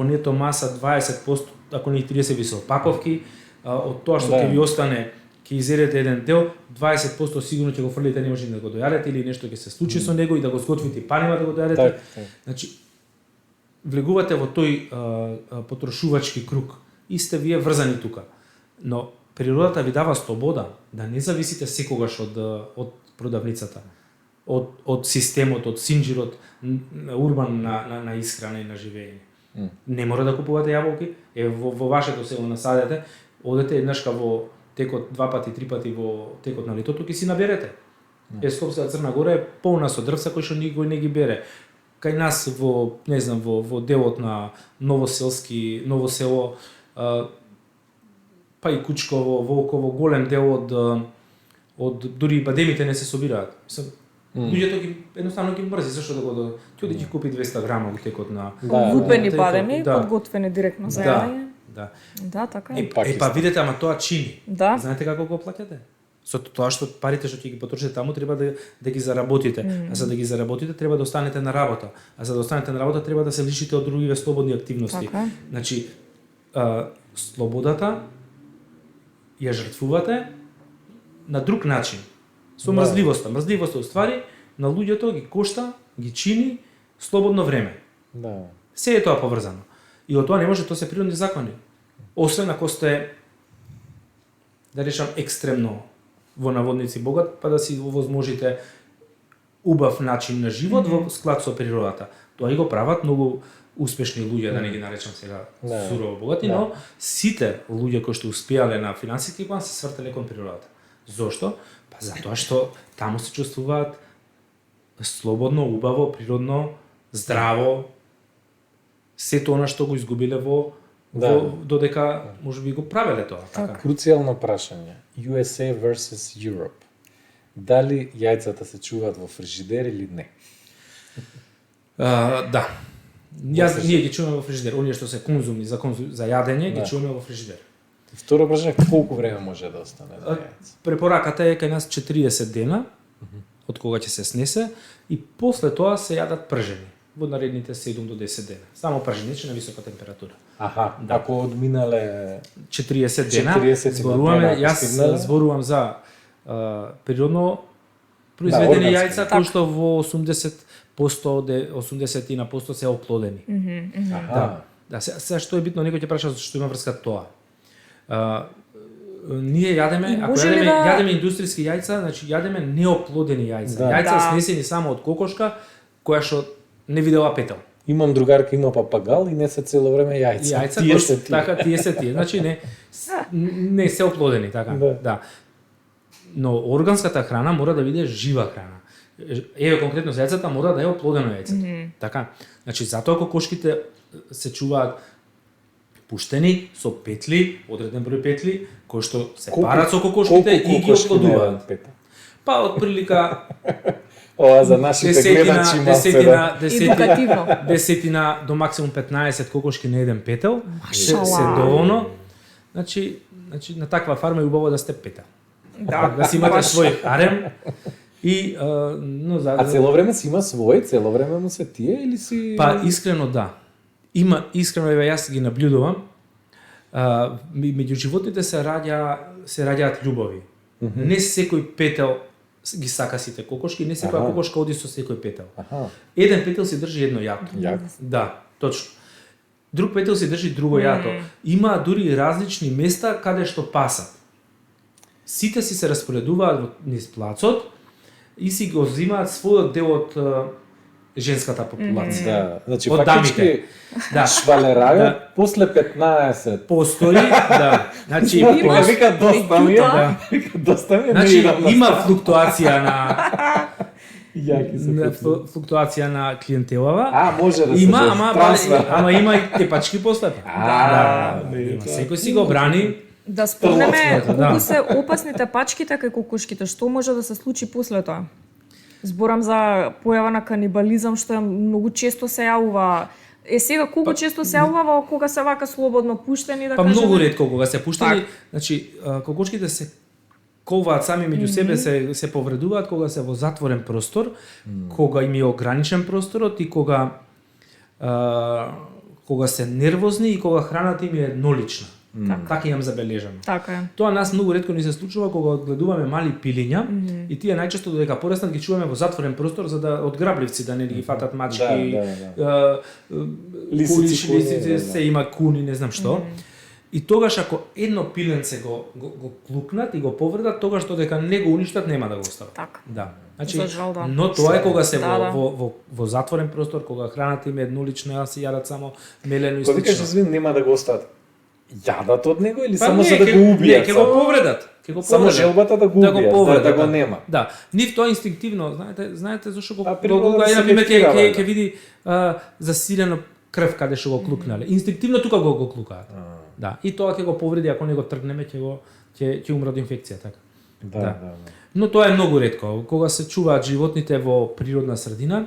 нето маса 20%, ако не 30 ви се опаковки, од тоа што ќе ви остане, ќе изедете еден дел, 20% сигурно ќе го фрлите, не може да го дојадете или нешто ќе се случи со него и да го сготвите панема да го дојадете. Значи влегувате во тој потрошувачки круг и сте вие врзани тука. Но природата ви дава слобода да не зависите секогаш од продавницата, од системот, од синџирот урбан на исхрана и на живење. Не мора да купувате јаболки, во вашето село насадете, одете еднашка во текот 2 пати, 3 пати во текот на летото ќе си наберете. Скопска Црна Гора е полна со дрвца кои што никој не ги бере. Кај нас во, не знам, во делот на Ново село, па и Кучково, Волково, голем дел од дури бадемите не се собираат. Луѓето ги едноставно ги мрзи, зашто да го ти оди ќе купи 200 грама во текот на Лупени бадеми, подготвени директно за јадење. Да. Да, така е. Па видете, ама тоа чини. Да. Знаете како го плаќате? Со тоа што парите што ќе ги потрошите таму треба да ги заработите. А за да ги заработите треба да останете на работа. А за да останете на работа треба да се лишите од другиве слободни активности. Така. Значи, слободата ја жртвувате на друг начин. Со мрзливоста. Мрзливоста уствари на луѓето ги кошта, ги чини слободно време. Да. Се е тоа поврзано. И од тоа не може, тоа се природни закони. Освен ако сте, да речам, екстремно во наводници богат, па да си возможите убав начин на живот во склад со природата. Тоа и го прават многу успешни луѓе, да не ги наречам сега сурово богати, но сите луѓе кои што успеале на финансиски план се свртеле кон природата. Зошто? Па затоа што таму се чувствуваат слободно, убаво, природно, здраво, сето она што го изгубиле додека можеби го правеле тоа. Така. Круцијално прашање. USA versus Europe. Дали јајцата се чуваат во фрижидер или не? Да. Ние ги чуваме во фрижидер. Оние што се конзумни за јадење ги чуваме во фрижидер. Второ прашање, колку време може да остане за јајца? Препораката е кај нас 40 дена од кога ќе се снесе, и после тоа се јадат пржени во наредните 7 до 10 дена. Само пржени, че на висока температура. Аха, ако одминале 40 дена, 40 зборуваме, дена, јас стигнале? зборувам за природно произведени органски. јајца, кои што во 80% се оплодени. Аха. Да, сега што е битно, некој ќе праша што има врска тоа. Ние јадеме, И ако може ли јадеме индустријски јајца, значи јадеме неоплодени јајца. Да. Јајца Да. снесени само од кокошка, која што не видела петел. Имам другарка, има папагал и не се цело време јајца. Јајца Тие кои се што тие. така тие се тие, значи не се оплодени така. Да. Да. Но органската храна мора да биде жива храна. Еве конкретно за јајцата мора да е оплодено јајце. Така. Значи затоа кокошките се чуваат пуштени со петли, одреден број петли, кои што се парат со кокошките и ги оплодуваат. Па отприлика Ова за нашите гледачи малце да. Едукативно. Десетина до максимум 15 кокошки на еден петел. Се Машала. доволно. Значи на таква фарма е убаво да сте петел. Да си имате свој харем и но за А цело време си има свој, цело време му се тие или си Па искрено да. Има искрено еве јас ги наблюдувам. Меѓу животните се раѓаат љубови. Не секој петел ги сака сите кокошки, не секоја кокошка оди со секој петел. Аха. Еден петел си држи едно јато. Јако. Да, точно. Друг петел си држи друго јато. Има дури и различни места каде што пасат. Сите си се распоредуваат низ плацот и си го земаат својот дел од женската популација. Да, значи Од фактички дамите. Да. швалерајот Да. после 15. Постои, да. Значи, Вика, вика доста ми е, меѓутоа- вика доста ми е. значи не идам на има страна. флуктуација Јаки се. на петли. флуктуација на клиентелава. А, може да се Има, дesi, ама трансфер. ама има и тепачки после. не, Има. тоа. Секој си го брани. Да спомнеме Да. колку се опасните пачките кај кокошките, што може да се случи после тоа? Зборам за појава на канибализам што е многу често се јавува. Сега колку често се јавува кога се вака слободно пуштени да Па кажеме? многу ретко кога се пуштени, Так. значи кокошките се коваат сами меѓу себе, се повредуваат кога се во затворен простор, кога им е ограничен просторот и кога се нервозни и кога храната им е еднолична. Така имам забележано. Така е. Тоа нас многу ретко ни се случува кога одгледуваме мали пилиња и тие најчесто додека пораснат ги чуваме во затворен простор за да од грабливци да не ги фатат мачки, Лисици, кули, лисици, да. се има куни, не знам што. И тогаш ако едно пиленце го клукнат и го повредат, тогаш додека не го уништат нема да го остават. Така. Да. Значи, За жал, да. но тоа е кога се Да, да. во затворен простор, кога храната им е еднолична, си јадат само мелено и Кога викаш слично. извин, нема да го остават. Јадат од него или Па само не, за да ќе- го Не, убијат? ќе го повредат. Ќе го Само повредат. желбата да го убијат, да го нема. Да, нив тоа инстинктивно, знаете зашо го природата се например сelektira, ќе види засилено крв каде што го клукнале. Инстинктивно тука го клукаат. Да, и тоа ќе го повреди ако не го тргнеме, ќе умре од инфекција така. Да. Но тоа е многу ретко. Кога се чуваат животните во природна средина,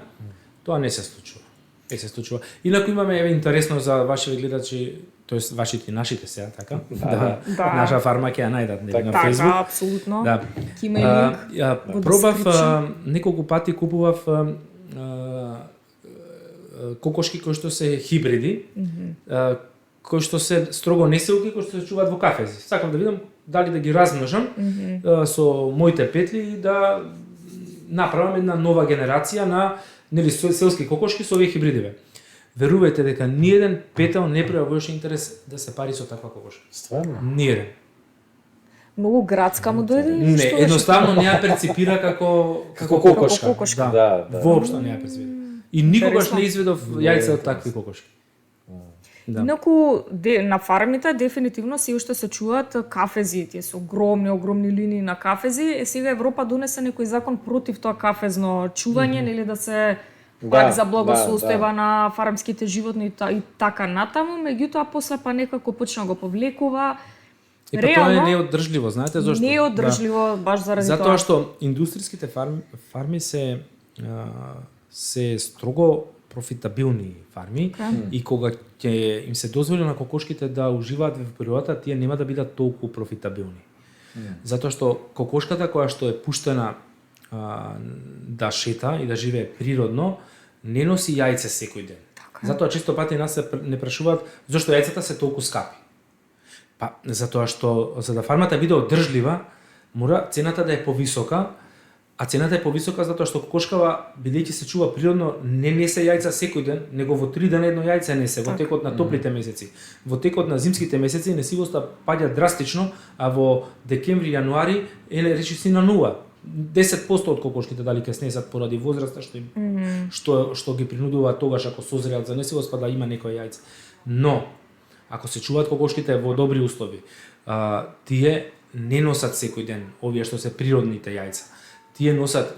тоа не се случува. Не се случува. Инаку имаме еве интересно за вашите гледачи, тоест вашите и нашите сега, така? Да. Наша фарма ќе ја најдат нели, на Така, Facebook. апсолутно. Да. Ќе има и линк. во Пробав description. неколку пати купував кокошки кои што се хибриди, кои што се строго неселки, кои што се чуваат во кафези. Сакам да видам дали да ги размножам со моите петли и да направам една нова генерација на селски кокошки со овие хибридиве. Верувајте дека ниеден петел не пројавуваше интерес да се пари со таква кокошка. Стварно? Ниеден. Многу градска му дојде. или Не, што беше? едноставно не ја перципира како кокошка. Како кокошка. Да, Да. воопшто не ја перципира. И никогаш Интересно. не изведов јајца од такви кокошки. Да. Инаку на фармите дефинитивно се уште се чуваат кафези, тие се огромни линии на кафези. Сега Европа донесе некој закон против тоа кафезно чување, нели да се пак за благосостојба на фармските животни и така натаму, меѓутоа после па некако почна го повлекува. И па тоа е неодржливо, знаете зошто? Неодржливо баш заради тоа. Затоа што индустријските фарми се строго профитабилни фарми и кога ќе им се дозволи на кокошките да уживаат во природата, тие нема да бидат толку профитабилни. Затоа што кокошката која што е пуштена да шета и да живее природно, не носи јајце секој ден. Затоа често пати нас се не прашуваат зошто јајцата се толку скапи. Па затоа што за да фармата биде одржлива, мора цената да е повисока, а цената е повисока затоа што кокошкава, бидејќи се чува природно, не несе јајца секој ден, него во 3 дена едно јајце несе во текот на топлите месеци. Во текот на зимските месеци несивоста паѓа драстично, а во декември, јануари е речиси на нула. 10% од кокошките дали ќе снесат поради возраста што им што ги принудува тогаш ако созреат за несивост па да има некој јајце. Но ако се чуваат кокошките во добри услови, тие не носат секој ден овие што се природните јајца. Тие носат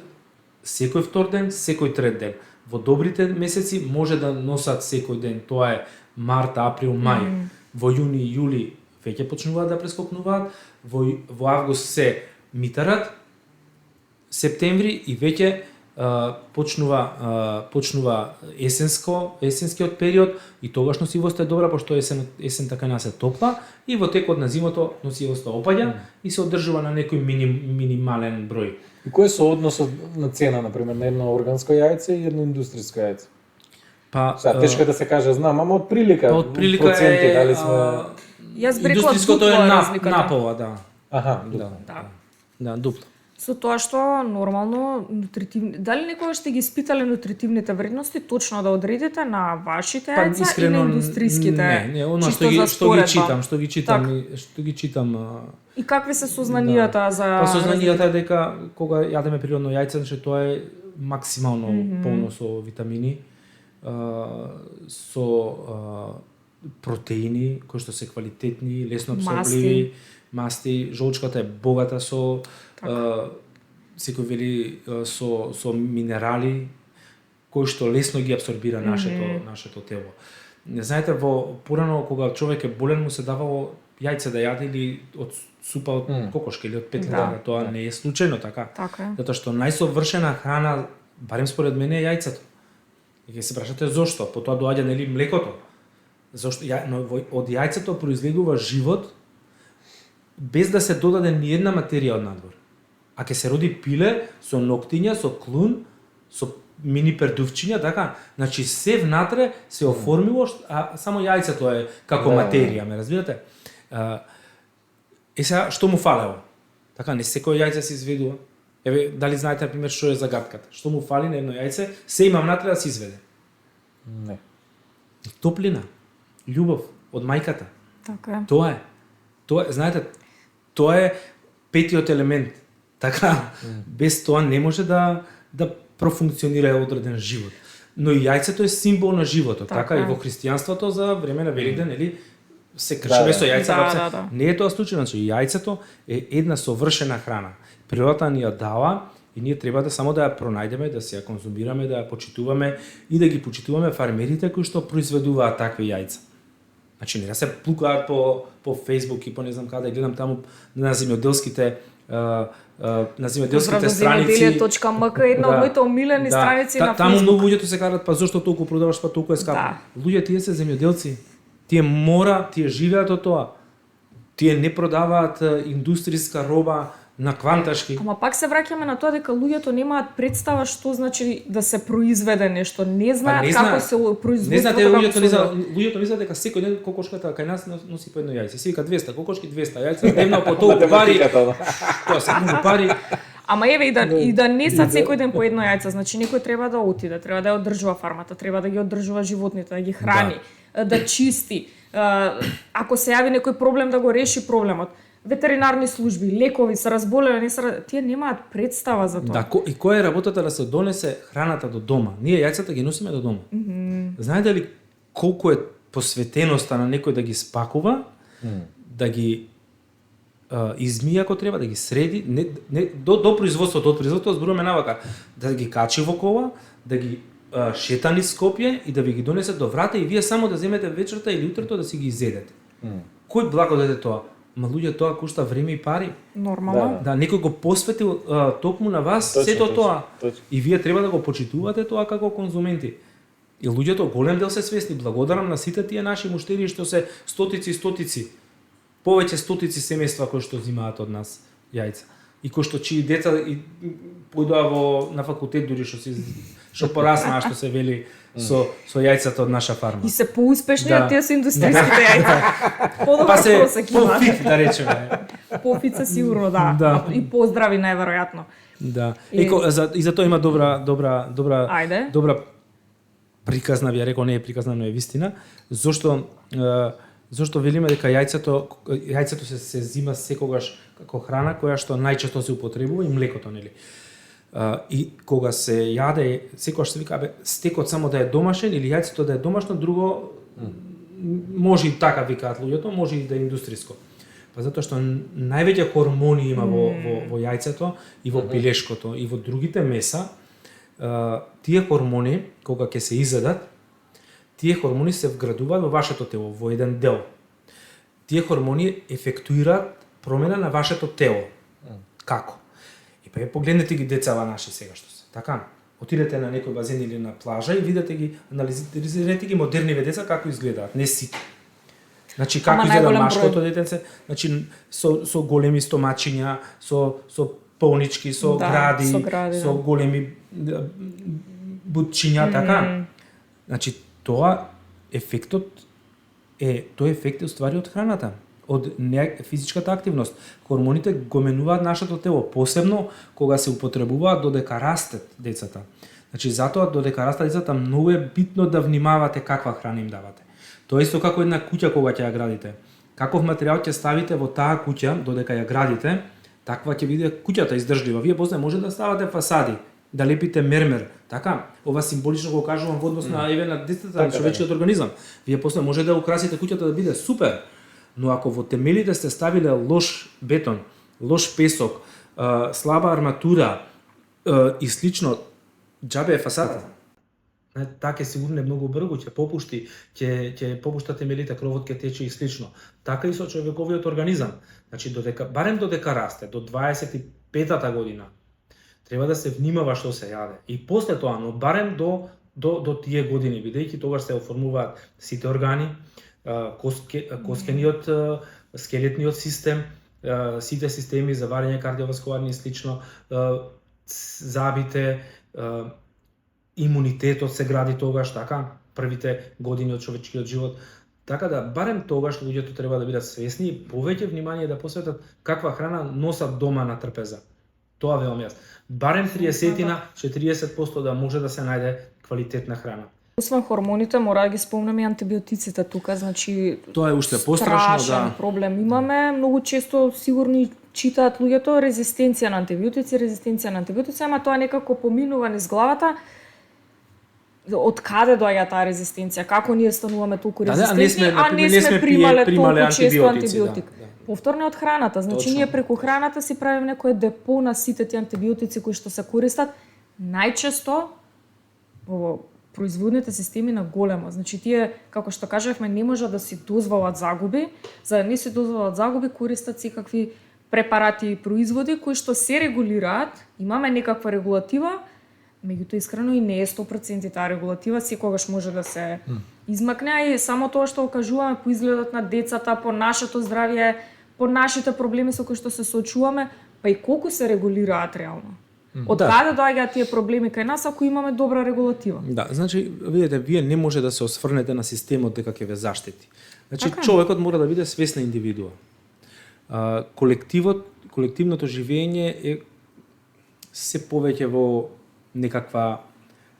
секој втор ден, секој трет ден. Во добрите месеци може да носат секој ден. Тоа е март, април, мај. Во јуни, јули веќе почнуваат да прескокнуваат. Во август се митарат. Септември и веќе почнува есенскиот период и тогаш носивоста е добра пошто есента кај нас е топла и во текот на зимото носивоста опаѓа и се одржува на некој минимален број. И кој е соодносот на цена, например, на едно органско јајце и едно индустријско јајце? Па тешко е да се каже, знам, ама од прилика проценти дали сме Јас би рекла индустријското е напола, да. Аха, Да, дупло. Со тоа што нормално дали некогаш сте ги испитале нутритивните вредности точно да одредите на вашите јајца и на индустријските? Не, она што ги читам. И какви се сознанијата за Па сознанијата е дека кога јадеме природно јајце, значи тоа е максимално полно со витамини, со протеини кои што се квалитетни, лесно апсорбливи, масти, жолчката е богата со секој вели со минерали кои што лесно ги апсорбира нашето тело. Не знаете, во порано кога човек е болен му се давало јајце да јаде или од супа од кокошка или од петлета, тоа не е случајно така. Затоа што најсовршена храна, барем според мене, е јајцето. И ќе се прашате зошто? Потоа доаѓа нели млекото. Зошто од јајцето произлегува живот без да се додаде ни една материја од надвор. А ќе се роди пиле со ноктиња, со клун, со мини пердувчиња, така? Значи се внатре се оформило, а само јајцето е како материја, ме разбирате? Сега што му фалело? Така, не секој јајце се изведува. Еве, дали знаете, например, што е загадката? Што му фали на едно јајце? Се има внатре да се изведе. Не. Топлина, љубов од мајката. Така е. Тоа е, знаете, тоа е петиот елемент. Така, без тоа не може да профункционира одреден живот. Но и јајцето е символ на животот, така и во христијанството за време на Великден, нели, се кршеве со јајца. Не е тоа случајно, значи јајцето е една совршена храна. Природата ни ја дава и ние треба да само да ја пронајдеме, да се ја конзумираме, да ја почитуваме и да ги почитуваме фармерите кои што произведуваат такви јајца. Значи не да се плукаат по Facebook и по не знам каде, гледам таму на земјоделските страници. Земјоделие.мк е една од моите омилени страници на Facebook. Таму многу луѓето се кажат, па зошто толку продаваш, па толку е скапо. Луѓе тие се земјоделци. Тие живеат од тоа. Тие не продаваат индустријска роба на кванташки. Ама пак се враќаме на тоа дека луѓето немаат представа што значи да се произведе нешто. Не знаат како се производува. Не знаат, луѓето мислат дека секој ден кокошката кај нас носи по едно јајце. Се вика 200 кокошки, 200 јајца, дневно по толку пари. Тоа се многу пари. Ама еве и да несат секој ден по едно јајце, значи некој треба да отиде, треба да ја одржува фармата, треба да ги одржува животните, да ги храни, да чисти. Ако се јави некој проблем да го реши проблемот. Ветеринарни служби, лекови, се разболеле, тие немаат представа за тоа. Да, и која е работата да се донесе храната до дома? Ние јајцата ги носиме до дома. Знаете ли колку е посветеноста на некој да ги спакува, да ги измие ако треба, да ги среди, до производството зборуваме навака, да ги качи во кола, да ги шета низ Скопје и да ви ги донесе до врата и вие само да земете вечерта или утрето да си ги изедете. Кој благодат е тоа? Ма луѓе, тоа кошта време и пари. Нормално. Да, некој го посветил токму на вас сето тоа. И вие треба да го почитувате тоа како конзументи. И луѓето голем дел се свесни. Благодарам на сите тие наши муштери што се стотици, повеќе стотици семејства кои што взимаат од нас јајца. и кои што чии деца и појдоа на факултет дури што пораснаа, што се вели со јајцата од наша фарма. И се поуспешни Да. од тие со индустријските јајца. Подобар Па се просек има. пофит, да речеме. Пофица сигурно, да. Да. И поздрави најверојатно. Да. И- И за тоа има добра Ајде. добра приказна, би ја рекол, не е приказна, но е вистина. Зошто велиме дека јајцето се зима секогаш како храна која што најчесто се употребува и млекото, нели? И кога се јаде, секогаш се вика, стекот само да е домашен или јајцето да е домашно, друго може и така викаат луѓето, може и да е индустриско. Па затоа што највеќе хормони има во јајцето и во пилешкото и во другите меса, тие хормони кога ќе се изедат, тие хормони се вградуваат во вашето тело во еден дел. Тие хормони ефектуираат промена на вашето тело. Како? И па погледнете ги децава наши сега што се. Така? Отидете на некој базен или на плажа и видете ги, анализирате ги модерниве деца како изгледаат, не сите. Значи како Ама изгледа најголем машкото број. детенце, значи со големи стомачиња, со полнички, со Да, гради, со гради, со да. големи бутчиња, така. Значи тоа ефектот тој ефект е уствари од храната, од физичката активност. Хормоните го менуваат нашето тело, посебно кога се употребуваат додека растат децата. Значи затоа додека растат децата многу е битно да внимавате каква храна им давате. Тоа е исто како една куќа кога ќе ја градите. Каков материјал ќе ставите во таа куќа додека ја градите, таква ќе биде куќата издржлива. Вие после може да ставате фасади, да лепите мермер, така? Ова символично го кажувам во однос на еве на децата, на човечкиот организам. Вие после може да украсите куќата да биде супер. Но ако во темелите сте ставиле лош бетон, лош песок, слаба арматура и слично, џабе е фасадата. Така е сигурно е многу брзо, ќе попушти, ќе попушта темелите, кровот ќе тече и слично. Така и со човековиот организам. Значи барем додека расте, до 25-та година, треба да се внимава што се јаде. И после тоа, но барем до тие години, бидејќи тогаш се оформуваат сите органи, коскениот, скелетниот систем, сите системи за варење кардиоваскуларни и слично, забите, имунитетот се гради тогаш, така, првите години од човечкиот живот. Така да, барем тогаш луѓето треба да бидат свесни и повеќе внимание да посветат каква храна носат дома на трпеза. Тоа велам јас. Барем 30% да може да се најде квалитетна храна. Освен хормоните, мора да ги спомнеме и антибиотиците тука, значи Тоа е уште пострашно, страшен да. проблем имаме. Многу често сигурни читаат луѓето резистенција на антибиотици, ама тоа некако поминува низ главата. Од каде доаѓа таа резистенција? Како ние стануваме толку Да, резистентни, не сме примале примале толку често антибиотици, антибиотик? да. Повторно е од храната, значи Точно. ние преку храната си правиме некое депо на сите тие антибиотици кои што се користат најчесто во производните системи на големо. Значи тие, како што кажавме, не можат да си дозволат загуби, за да не си дозволат загуби користат секакви препарати и производи кои што се регулираат, имаме некаква регулатива, меѓутоа искрено и не е 100% таа регулатива, секогаш може да се измакне, а и само тоа што го кажуваме по изгледот на децата, по нашето здравје, по нашите проблеми со кои што се соочуваме, па и колку се регулираат реално. Од каде доаѓаат тие проблеми кај нас ако имаме добра регулатива? Да, значи, видите, вие не може да се осврнете на системот дека ќе ве заштити. Значи, Така. човекот мора да биде свесна индивидуа. Колективното живење е се повеќе во некаква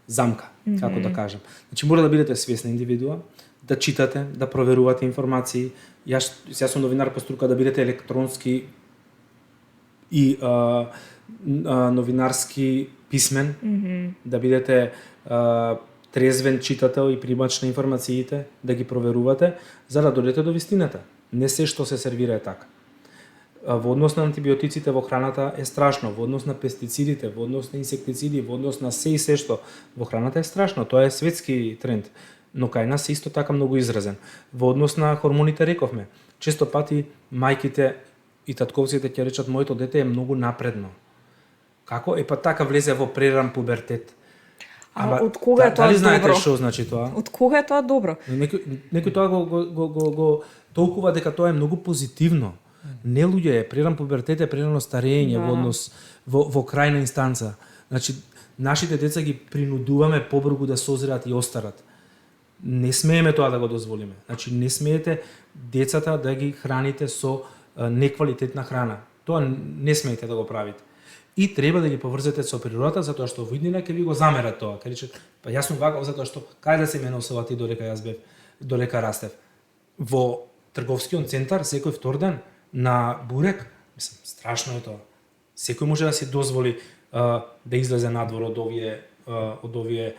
замка, како да кажам. Значи, мора да бидете свесна индивидуа, да читате, да проверувате информации. Јас сум новинар по струка, да бидете електронски и новинарски писмен, да бидете трезвен читател и примач на информациите, да ги проверувате, за да додете до вистината. Не се што се сервира е така. Во однос на антибиотиците во храната е страшно, во однос на пестицидите, во однос на инсектициди, во однос на се и се што во храната е страшно. Тоа е светски тренд, но кај нас е исто така многу изразен. Во однос на хормоните рековме, често пати мајките и татковците ќе речат моето дете е многу напредно. Како? Па така влезе во преран пубертет. А од кога е тоа дали знаете добро? што значи тоа? Од кога е тоа добро? Некој тоа го толкува дека тоа е многу позитивно. Не луѓе, преран пубертет е прерано старење во однос во крајна инстанца. Значи нашите деца ги принудуваме побрзо да созреат и остарат. Не смееме тоа да го дозволиме. Значи не смеете децата да ги храните со неквалитетна храна. Тоа не смеете да го правите. И треба да ги поврзете со природата, затоа што во иднина ќе ви го замерат тоа. Ќе речат, па јас сум ваков затоа што кај да се мене осовати додека јас бев, додека растев. Во трговскиот центар секој втор ден на бурек, мислам, страшно е тоа. Секој може да си дозволи да излезе надвор од овие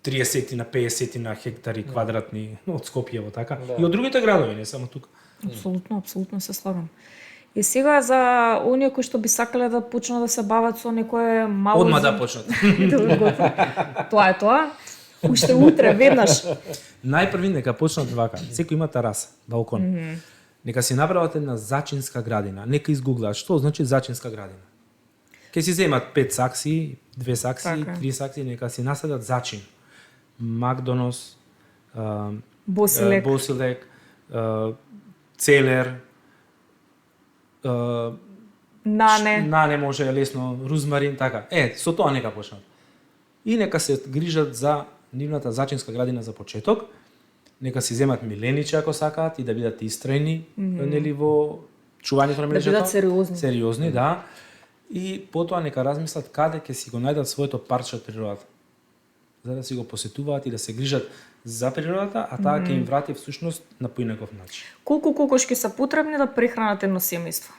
30 на 50 на хектари квадратни од Скопје во така и од другите градови, не само тука. Апсолутно се слагам. И сега за оние кои што би сакале да почнат да се бават со некое мало... Одма да почнат. Тоа е тоа. Уште утре, веднаш. Најпрви нека почнат вака. Секој има тераса, балкон. Нека си направат една зачинска градина. Нека изгуглаат што значи зачинска градина. Ке си земат 5 сакси, 2 сакси, 3 сакси, нека си насадат зачин. Макдонос, Босилек, Целер, Нане може лесно, рузмарин, така. Со тоа нека почнат. И нека се грижат за нивната зачинска градина за почеток. Нека си земат миленичи ако сакаат и да бидат истрајни, нели во чувањето на милечето. Да бидат сериозни. Сериозни, да. И потоа нека размислат каде ќе си го најдат своето парче од природата. За да си го посетуваат и да се грижат за природата, а таа ќе им врати всушност на поинаков начин. Колку кокошки се потребни да прехранат едно семејство?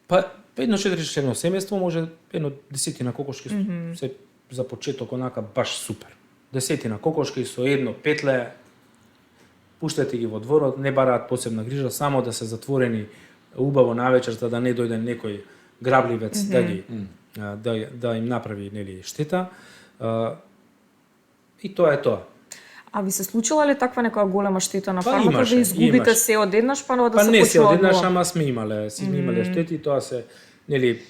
Па едно 4-члено семејство може едно 10 кокошки се за почеток онака баш супер. 10 кокошки со едно петле, пуштете ги во дворот, не бараат посебна грижа, само да се затворени убаво навечерта да не дојде некој грабливец да им направи нели штета. И тоа е тоа. А ви се случила ли таква некоја голема штета на фармата да изгубите се одеднаш па да се почнува? Па не се одеднаш, ама сме имале штети, тоа се нели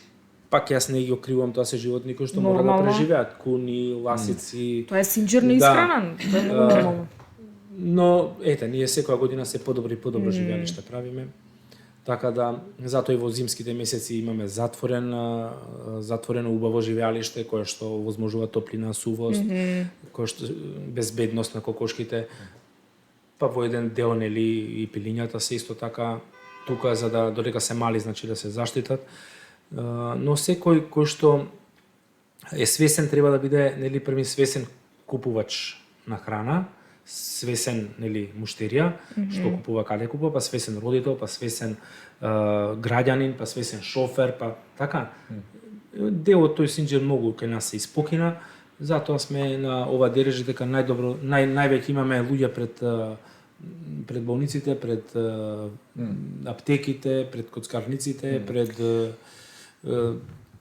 пак јас не ги окривам, тоа се животни кои што мора да преживеат, куни, ласици. Тоа е синџир неисхранен, тоа е многу нормално. Но ете, ние секоја година се подобри живеалишта правиме. Така да затоа и во зимските месеци имаме затворено убаво живеалиште кое што возможува топлина, сувост, кое што безбедност на кокошките. Па во еден дел нели и пилињата се исто така тука за да додека се мали значи да се заштитат. Но секој кој што е свесен треба да биде нели први свесен купувач на храна, свесен нели муштерија, што купува, каде купува, па свесен родител, па свесен граѓанин, па свесен шофер, па така. Дел од тој синџир многу кај нас се испокина, затоа сме на ова дережи дека највеќе имаме луѓе пред болниците, пред аптеките, пред коцкарниците, пред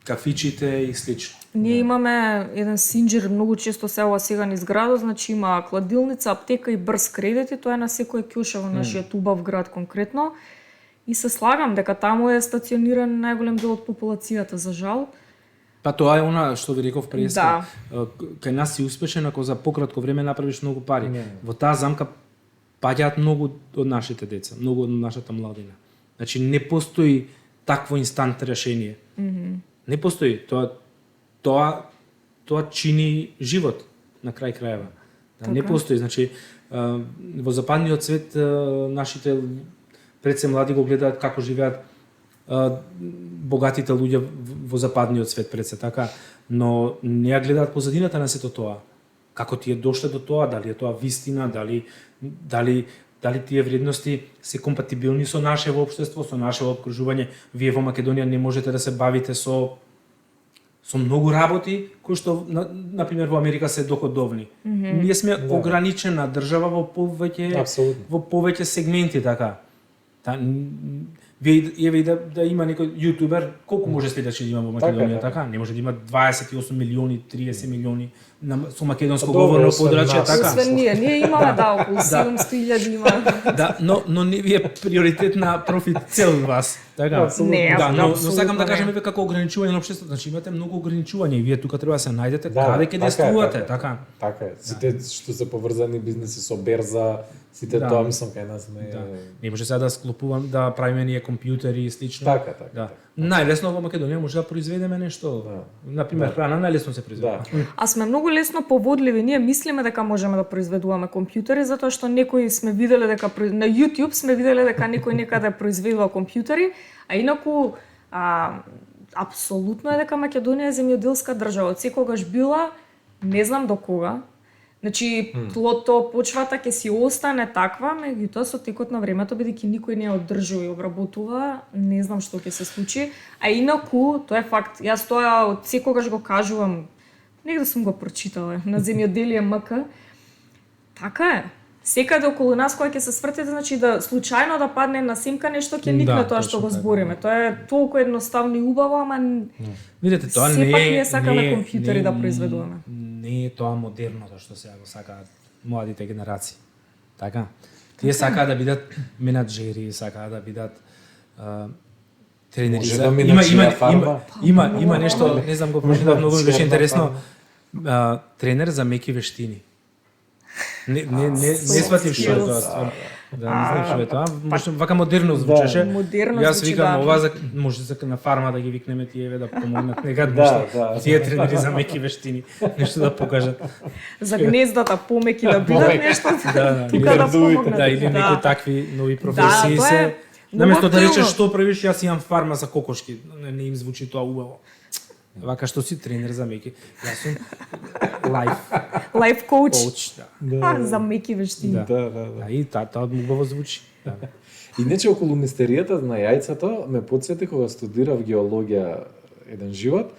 кафичите и слично. Ние имаме еден синџир многу често се ова сега низ градот, значи има кладилница, аптека и брз кредит и тоа е на секој ќоша во нашиот убав град конкретно. И се слагам дека таму е стациониран најголем дел од популацијата, за жал. Па тоа е она што ви реков преска. Кај нас си успешен ако за пократко време направиш многу пари. Во таа замка паѓаат многу од нашите деца, многу од нашата младина. Значи не постои такво инстант решение. Не постои. Тоа чини живот на крај крајева. Не постои, значи во западниот свет нашите предсе млади го гледаат како живеат богатите луѓе во западниот свет предсе така, но не ја гледаат позадината на сето тоа. Како ти е дошле до тоа, дали е тоа вистина, дали тие вредности се компатибилни со нашето општество, со нашето обкружување. Вие во Македонија не можете да се бавите со многу работи кои што на пример во Америка се доходовни. Ние сме ограничена држава во повеќе сегменти така. Еве да има некој јутубер, колку може следачи да има во Македонија така? Не може да има 28 милиони, 30 милиони со македонско Добро, говорно освен подрачје, нас. така. Освен ние имаме околу 700.000 има. Да, но не ви е приоритет на профит цел вас, така? Апсолутно. Не, Да, но апсолутно сакам да не. кажам еве како ограничување на општеството, значи имате многу ограничувања и вие тука треба да се најдете Да, каде ќе така е, действувате, така е. така? Така е. Сите што се поврзани бизнеси со берза, сите Да. тоа мислам кај нас не е. Да. Не може сега да склопувам, да правиме ние компјутери и слично. Така, така. Да. така. Најлесно во Македонија може да произведеме нешто. Например, Да. храна најлесно се произведе. Да. А сме многу лесно поводливи. Ние мислиме дека можеме да произведуваме компјутери затоа што некои сме виделе дека на YouTube сме виделе дека некој некаде произведува компјутери, а инаку апсолутно е дека Македонија е земјоделска држава. Од секогаш била, не знам до кога. Значи, тлото, почвата ќе си остане таква, меѓутоа со текот на времето, бидејќи никој не ја одржува и обработува, не знам што ќе се случи. А инаку, тоа е факт, јас тоа од секогаш го кажувам, негде сум го прочитала на земјоделие МК. Така е. Секаде околу нас кој ќе се свртите, значи да случајно да падне на семка нешто ќе никне Да, тоа што точно го така. збориме. Тоа е толку едноставно и убаво, ама Видете, тоа не сепак е ние сакаме не е- компјутери не- да произведуваме. Не е тоа модерното што сега го сакаат младите генерации. Така? Тие сакаат да бидат менаџери, сакаат да бидат тренери. Може за- да минат чија фарма? има нешто, не знам, го прочитав, многу ми беше Чија интересно. фарма? Тренер за меки вештини. Не сватив што е тоа. стварно. Да, не знам што е тоа. Може вака модерно звучеше. Модерно Јас звучи, викам да. ова за може за на фарма да ги викнеме тие еве да помогнат некад Да, нешто. да. Тие тренери за меки вештини, нешто да покажат. За гнездата помеки да бидат Помеки. нешто. Да, Тука да Градувите. помогнат. Да, или некои такви нови професии тоа е се. многу Наместо да актуелно. речеш што правиш, јас имам фарма за кокошки. Не им звучи тоа убаво. Вака што си тренер за меки. Јас сум лайф Лайф коуч. коуч, да. За меки вештини. Да. Да, да, да. Да, и тоа убаво звучи. Да. Иначе околу мистеријата на јајцето ме потсети кога студирав геологија еден живот,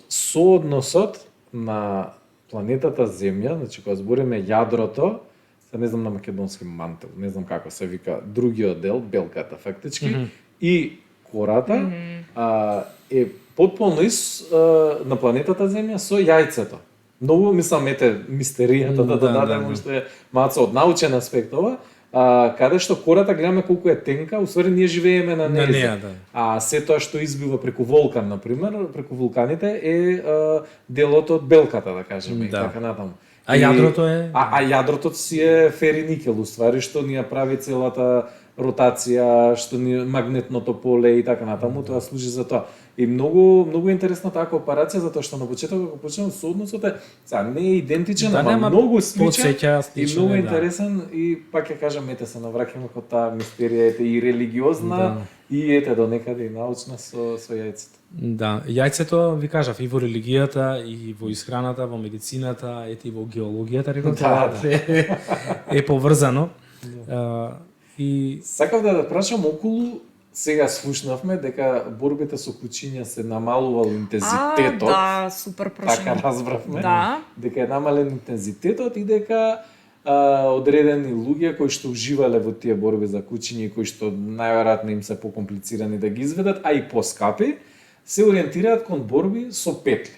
соодносот на планетата Земја, значи кога збориме јадрото, се не знам на македонски мантел, не знам како се вика, другиот дел, белката фактички, и кората, е потполно на планетата Земја со јајцето. Многу мислам мистеријата да дадеме уште малку од научен аспект ова, каде што кората гледаме колку е тенка, усвари ние живееме на неја. неа, да. А се тоа што избива преку вулкан, например, преку вулканите е делот од белката, да кажеме, и Да. така натаму. А јадрото е А јадрото си е фериникел, уствари, што ни ја прави целата ротација, што ни магнетното поле и така натаму, тоа служи за тоа. И многу интересна таа кооперација, затоа што на почетокот кога почнав со односот е, сега не е идентичен, Да, ама нема многу сличен потсеќа, и сличен многу е, да. интересен и пак ќе кажам, ете се навраќаме кон таа мистерија, ете и религиозна, Да. и ете до некаде и научна со јајцето. Да, јајцето ви кажав и во религијата, и во исхраната, во медицината, ете и во геологијата, реков, Да, е поврзано. И Сакав да прашам околу, сега слушнавме дека борбите со кучиња се намалувал интензитетот. Да, супер Така прашање. разбравме. Да. Дека е намален интензитетот и дека одредени луѓе кои што уживале во тие борби за кучиња и кои што најверојатно им се покомплицирани да ги изведат, а и поскапи, се ориентираат кон борби со петли.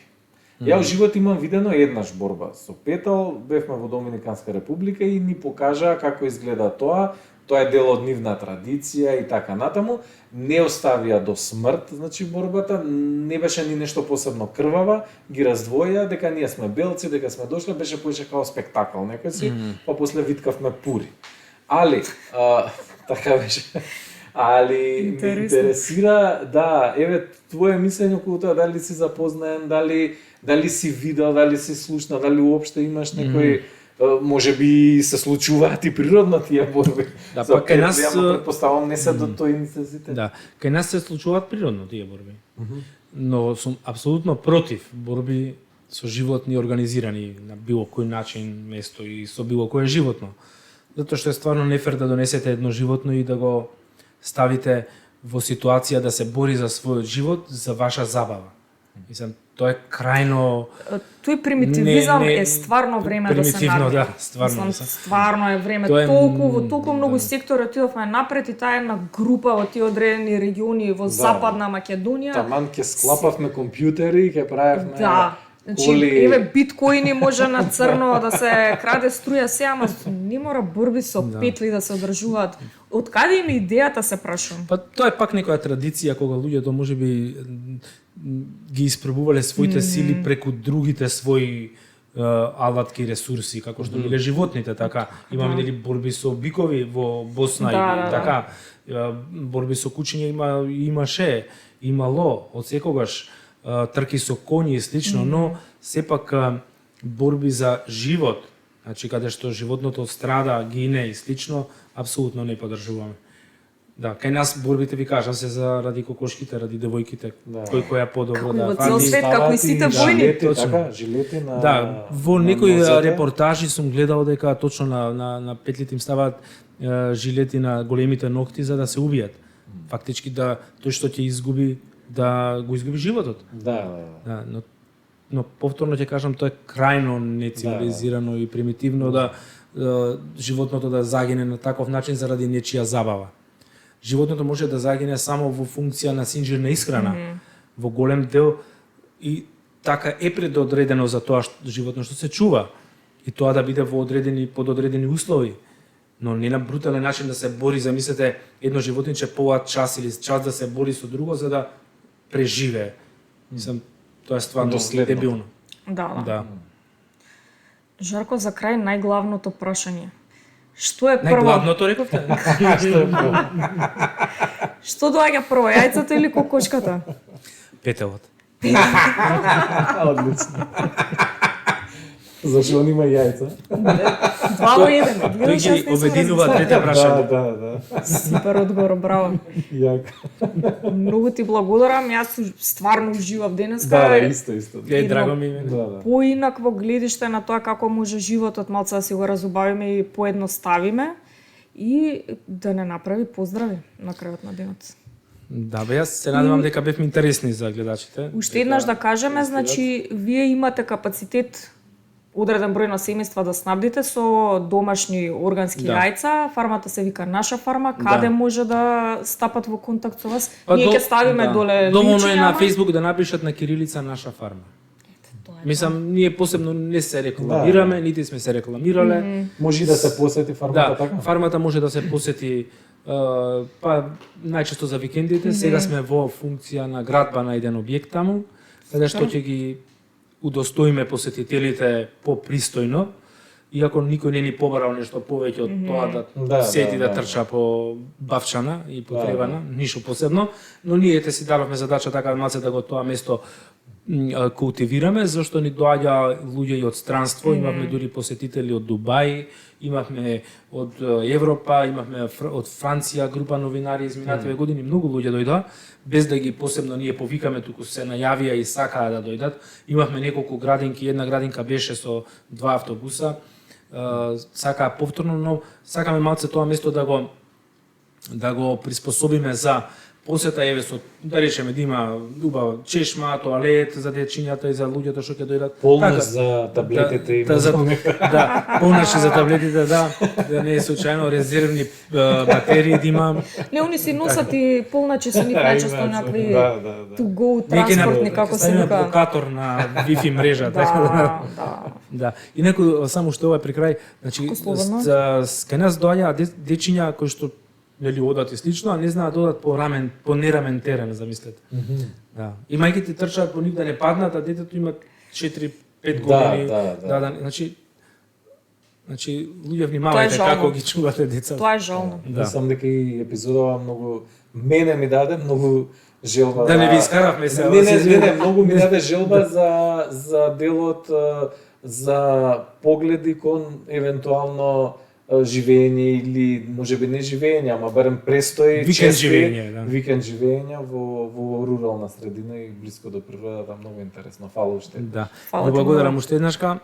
Ја во живот имам видено еднаш борба со петал, бевме во Доминиканска република и ни покажаа како изгледа тоа. Тоа е дел од нивна традиција и така натаму. Не оставија до смрт, значи борбата, не беше ни нешто посебно крвава, ги раздвоја дека ние сме белци, дека сме дошле, беше повеќе као спектакл некој си, па после виткавме пури. Али, така беше. Али ме Интересно. интересира, да, еве твое мислење околу тоа, дали си запознаен, дали си видел, дали си слушнал, дали уопште имаш некој може би се случуваат и природно тие борби. Да, За па кај нас, петли, ама претпоставам не се до тој интензитет. да, кај нас се случуваат природно тие борби. Но сум апсолутно против борби со животни организирани на било кој начин, место и со било кое животно. Затоа што е стварно нефер да донесете едно животно и да го ставите во ситуација да се бори за својот живот за ваша забава. Мислам, тоа е крајно Тој примитивизам Не, е стварно време да се примитивно, нарви. да, стварно. Мислам, стварно е време. Тоа е Во толку многу да. сектори отидовме напред и таа една група од тие одредени региони во Западна Македонија. Таман ќе склапавме компјутери, ќе правевме Да. Значи, коли... еве биткоини може на црно да се краде струја се, ама не мора борби со петли да се одржуваат. Од каде им идејата, се прашувам? Па тоа е пак некоја традиција кога луѓето можеби ги испробувале своите сили преку другите своји алатки, ресурси, како што биле животните, така. Имаме нели борби со бикови во Босна и така. Борби со кучиња имаше, имало од секогаш, трки со коњи и слично, но сепак борби за живот, значи каде што животното страда, гине и слично, апсолутно не поддржуваме. Да, кај нас борбите ви кажам се ради кокошките, ради девојките, кој ја подобро да во цел свет како и сите војни. Така, жилети на... Да, во некои репортажи сум гледал дека точно на петлите им ставаат жилети на големите ногти за да се убијат. Фактички да тој што ќе изгуби, да го изгуби животот. Да. Но повторно ќе кажам, тоа е крајно нецивилизирано и примитивно да животното да загине на таков начин заради нечија забава. Животното може да загине само во функција на синџирна исхрана, во голем дел, и така е предодредено за тоа животно што се чува, и тоа да биде во под одредени услови, но не на брутален начин да се бори, замислете, едно животинче пола час или час да се бори со друго за да преживее. Мислам, тоа е стварно дебилно. Да. Жарко, за крај најглавното прашање. Што е прво? Најглавното рековте? Што доаѓа прво, јајцето или кокошката? Петелот. Одлично. Зашо он има јајца? 2 во 1. Тој ги обединува двете прашања. Да. Супер одговор, браво. Јако. Многу ти благодарам, јас стварно уживав денеска. Да, исто. Драго ми. Да. Поинакво гледиште на тоа како може животот малце да си го разубавиме и поедноставиме и да не направи поздрави на крајот на денот. Да, бе, јас се надевам дека бевме интересни за гледачите. Уште еднаш да кажеме, значи, вие имате капацитет одреден број на семејства да снабдите со домашни органски јајца. Фармата се вика Наша фарма. Каде може да стапат во контакт со вас? Ние ќе ставиме доле Доволно е на линчиња. Facebook да напишат на кирилица Наша фарма. Мислам, ние посебно не се рекламираме, нити сме се рекламирале. Може и да се посети фармата Да, така? фармата може да се посети па најчесто за викендите. Сега сме во функција на градба на еден објект таму, каде што ќе ги удостоиме посетителите попристојно, иако никој не ни побарал нешто повеќе од тоа да седи да трча по Бавчана и по Требана, ништо посебно, но ние си дадовме задача така малце да го тоа место култивираме, зашто ни доаѓа луѓе и од странство, имавме дури посетители од Дубај, имавме од Европа, имавме од Франција група новинари изминативе години, многу луѓе дојдоа, без да ги посебно ние повикаме, туку се најавија и сакаа да дојдат. Имавме неколку градинки, една градинка беше со 2 автобуса, сакаа повторно, но сакаме малце тоа место да го приспособиме за посета, еве со, да речеме, да има убава чешма, тоалет за дечињата и за луѓето што ќе дојдат. Полнаш за таблетите и да, полнаш за таблетите, да не е случајно резервни батерии да има. Не, они си носат и полначи со нив најчесто некакви to go транспортни, како се вика. Блокатор на Wi-Fi мрежа, така да. И некој само што ова е при крај, значи кај нас доаѓа дечиња кои што нели одат и слично, а не знаат да одат по нерамен терен, замислете. Да. Имајќи ти трчаат по нив да не паднат, а детето има 4-5 години. Да, значи луѓе внимавајте како ги чувате децата. Тоа е жално. Мислам дека и епизодава многу мене ми даде многу желба. Да не ви искаравме се. Не, многу ми даде желба за делот за погледи кон евентуално живење или можеби не живење, ама барем престои, викенд живење во рурална средина и блиско до природата, многу интересно. Фала уште. Да. Благодарам уште еднашка.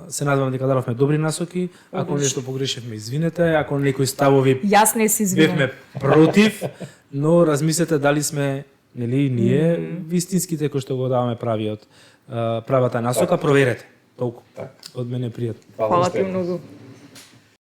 Се надевам дека дадовме добри насоки. Ако нешто погрешивме, извинете. Ако некои ставови јас не се извинувам. Бевме против, но размислете дали сме нели ние вистинските кои што го даваме правата насока, проверете. Толку. Од мене пријатно. Фала ти многу.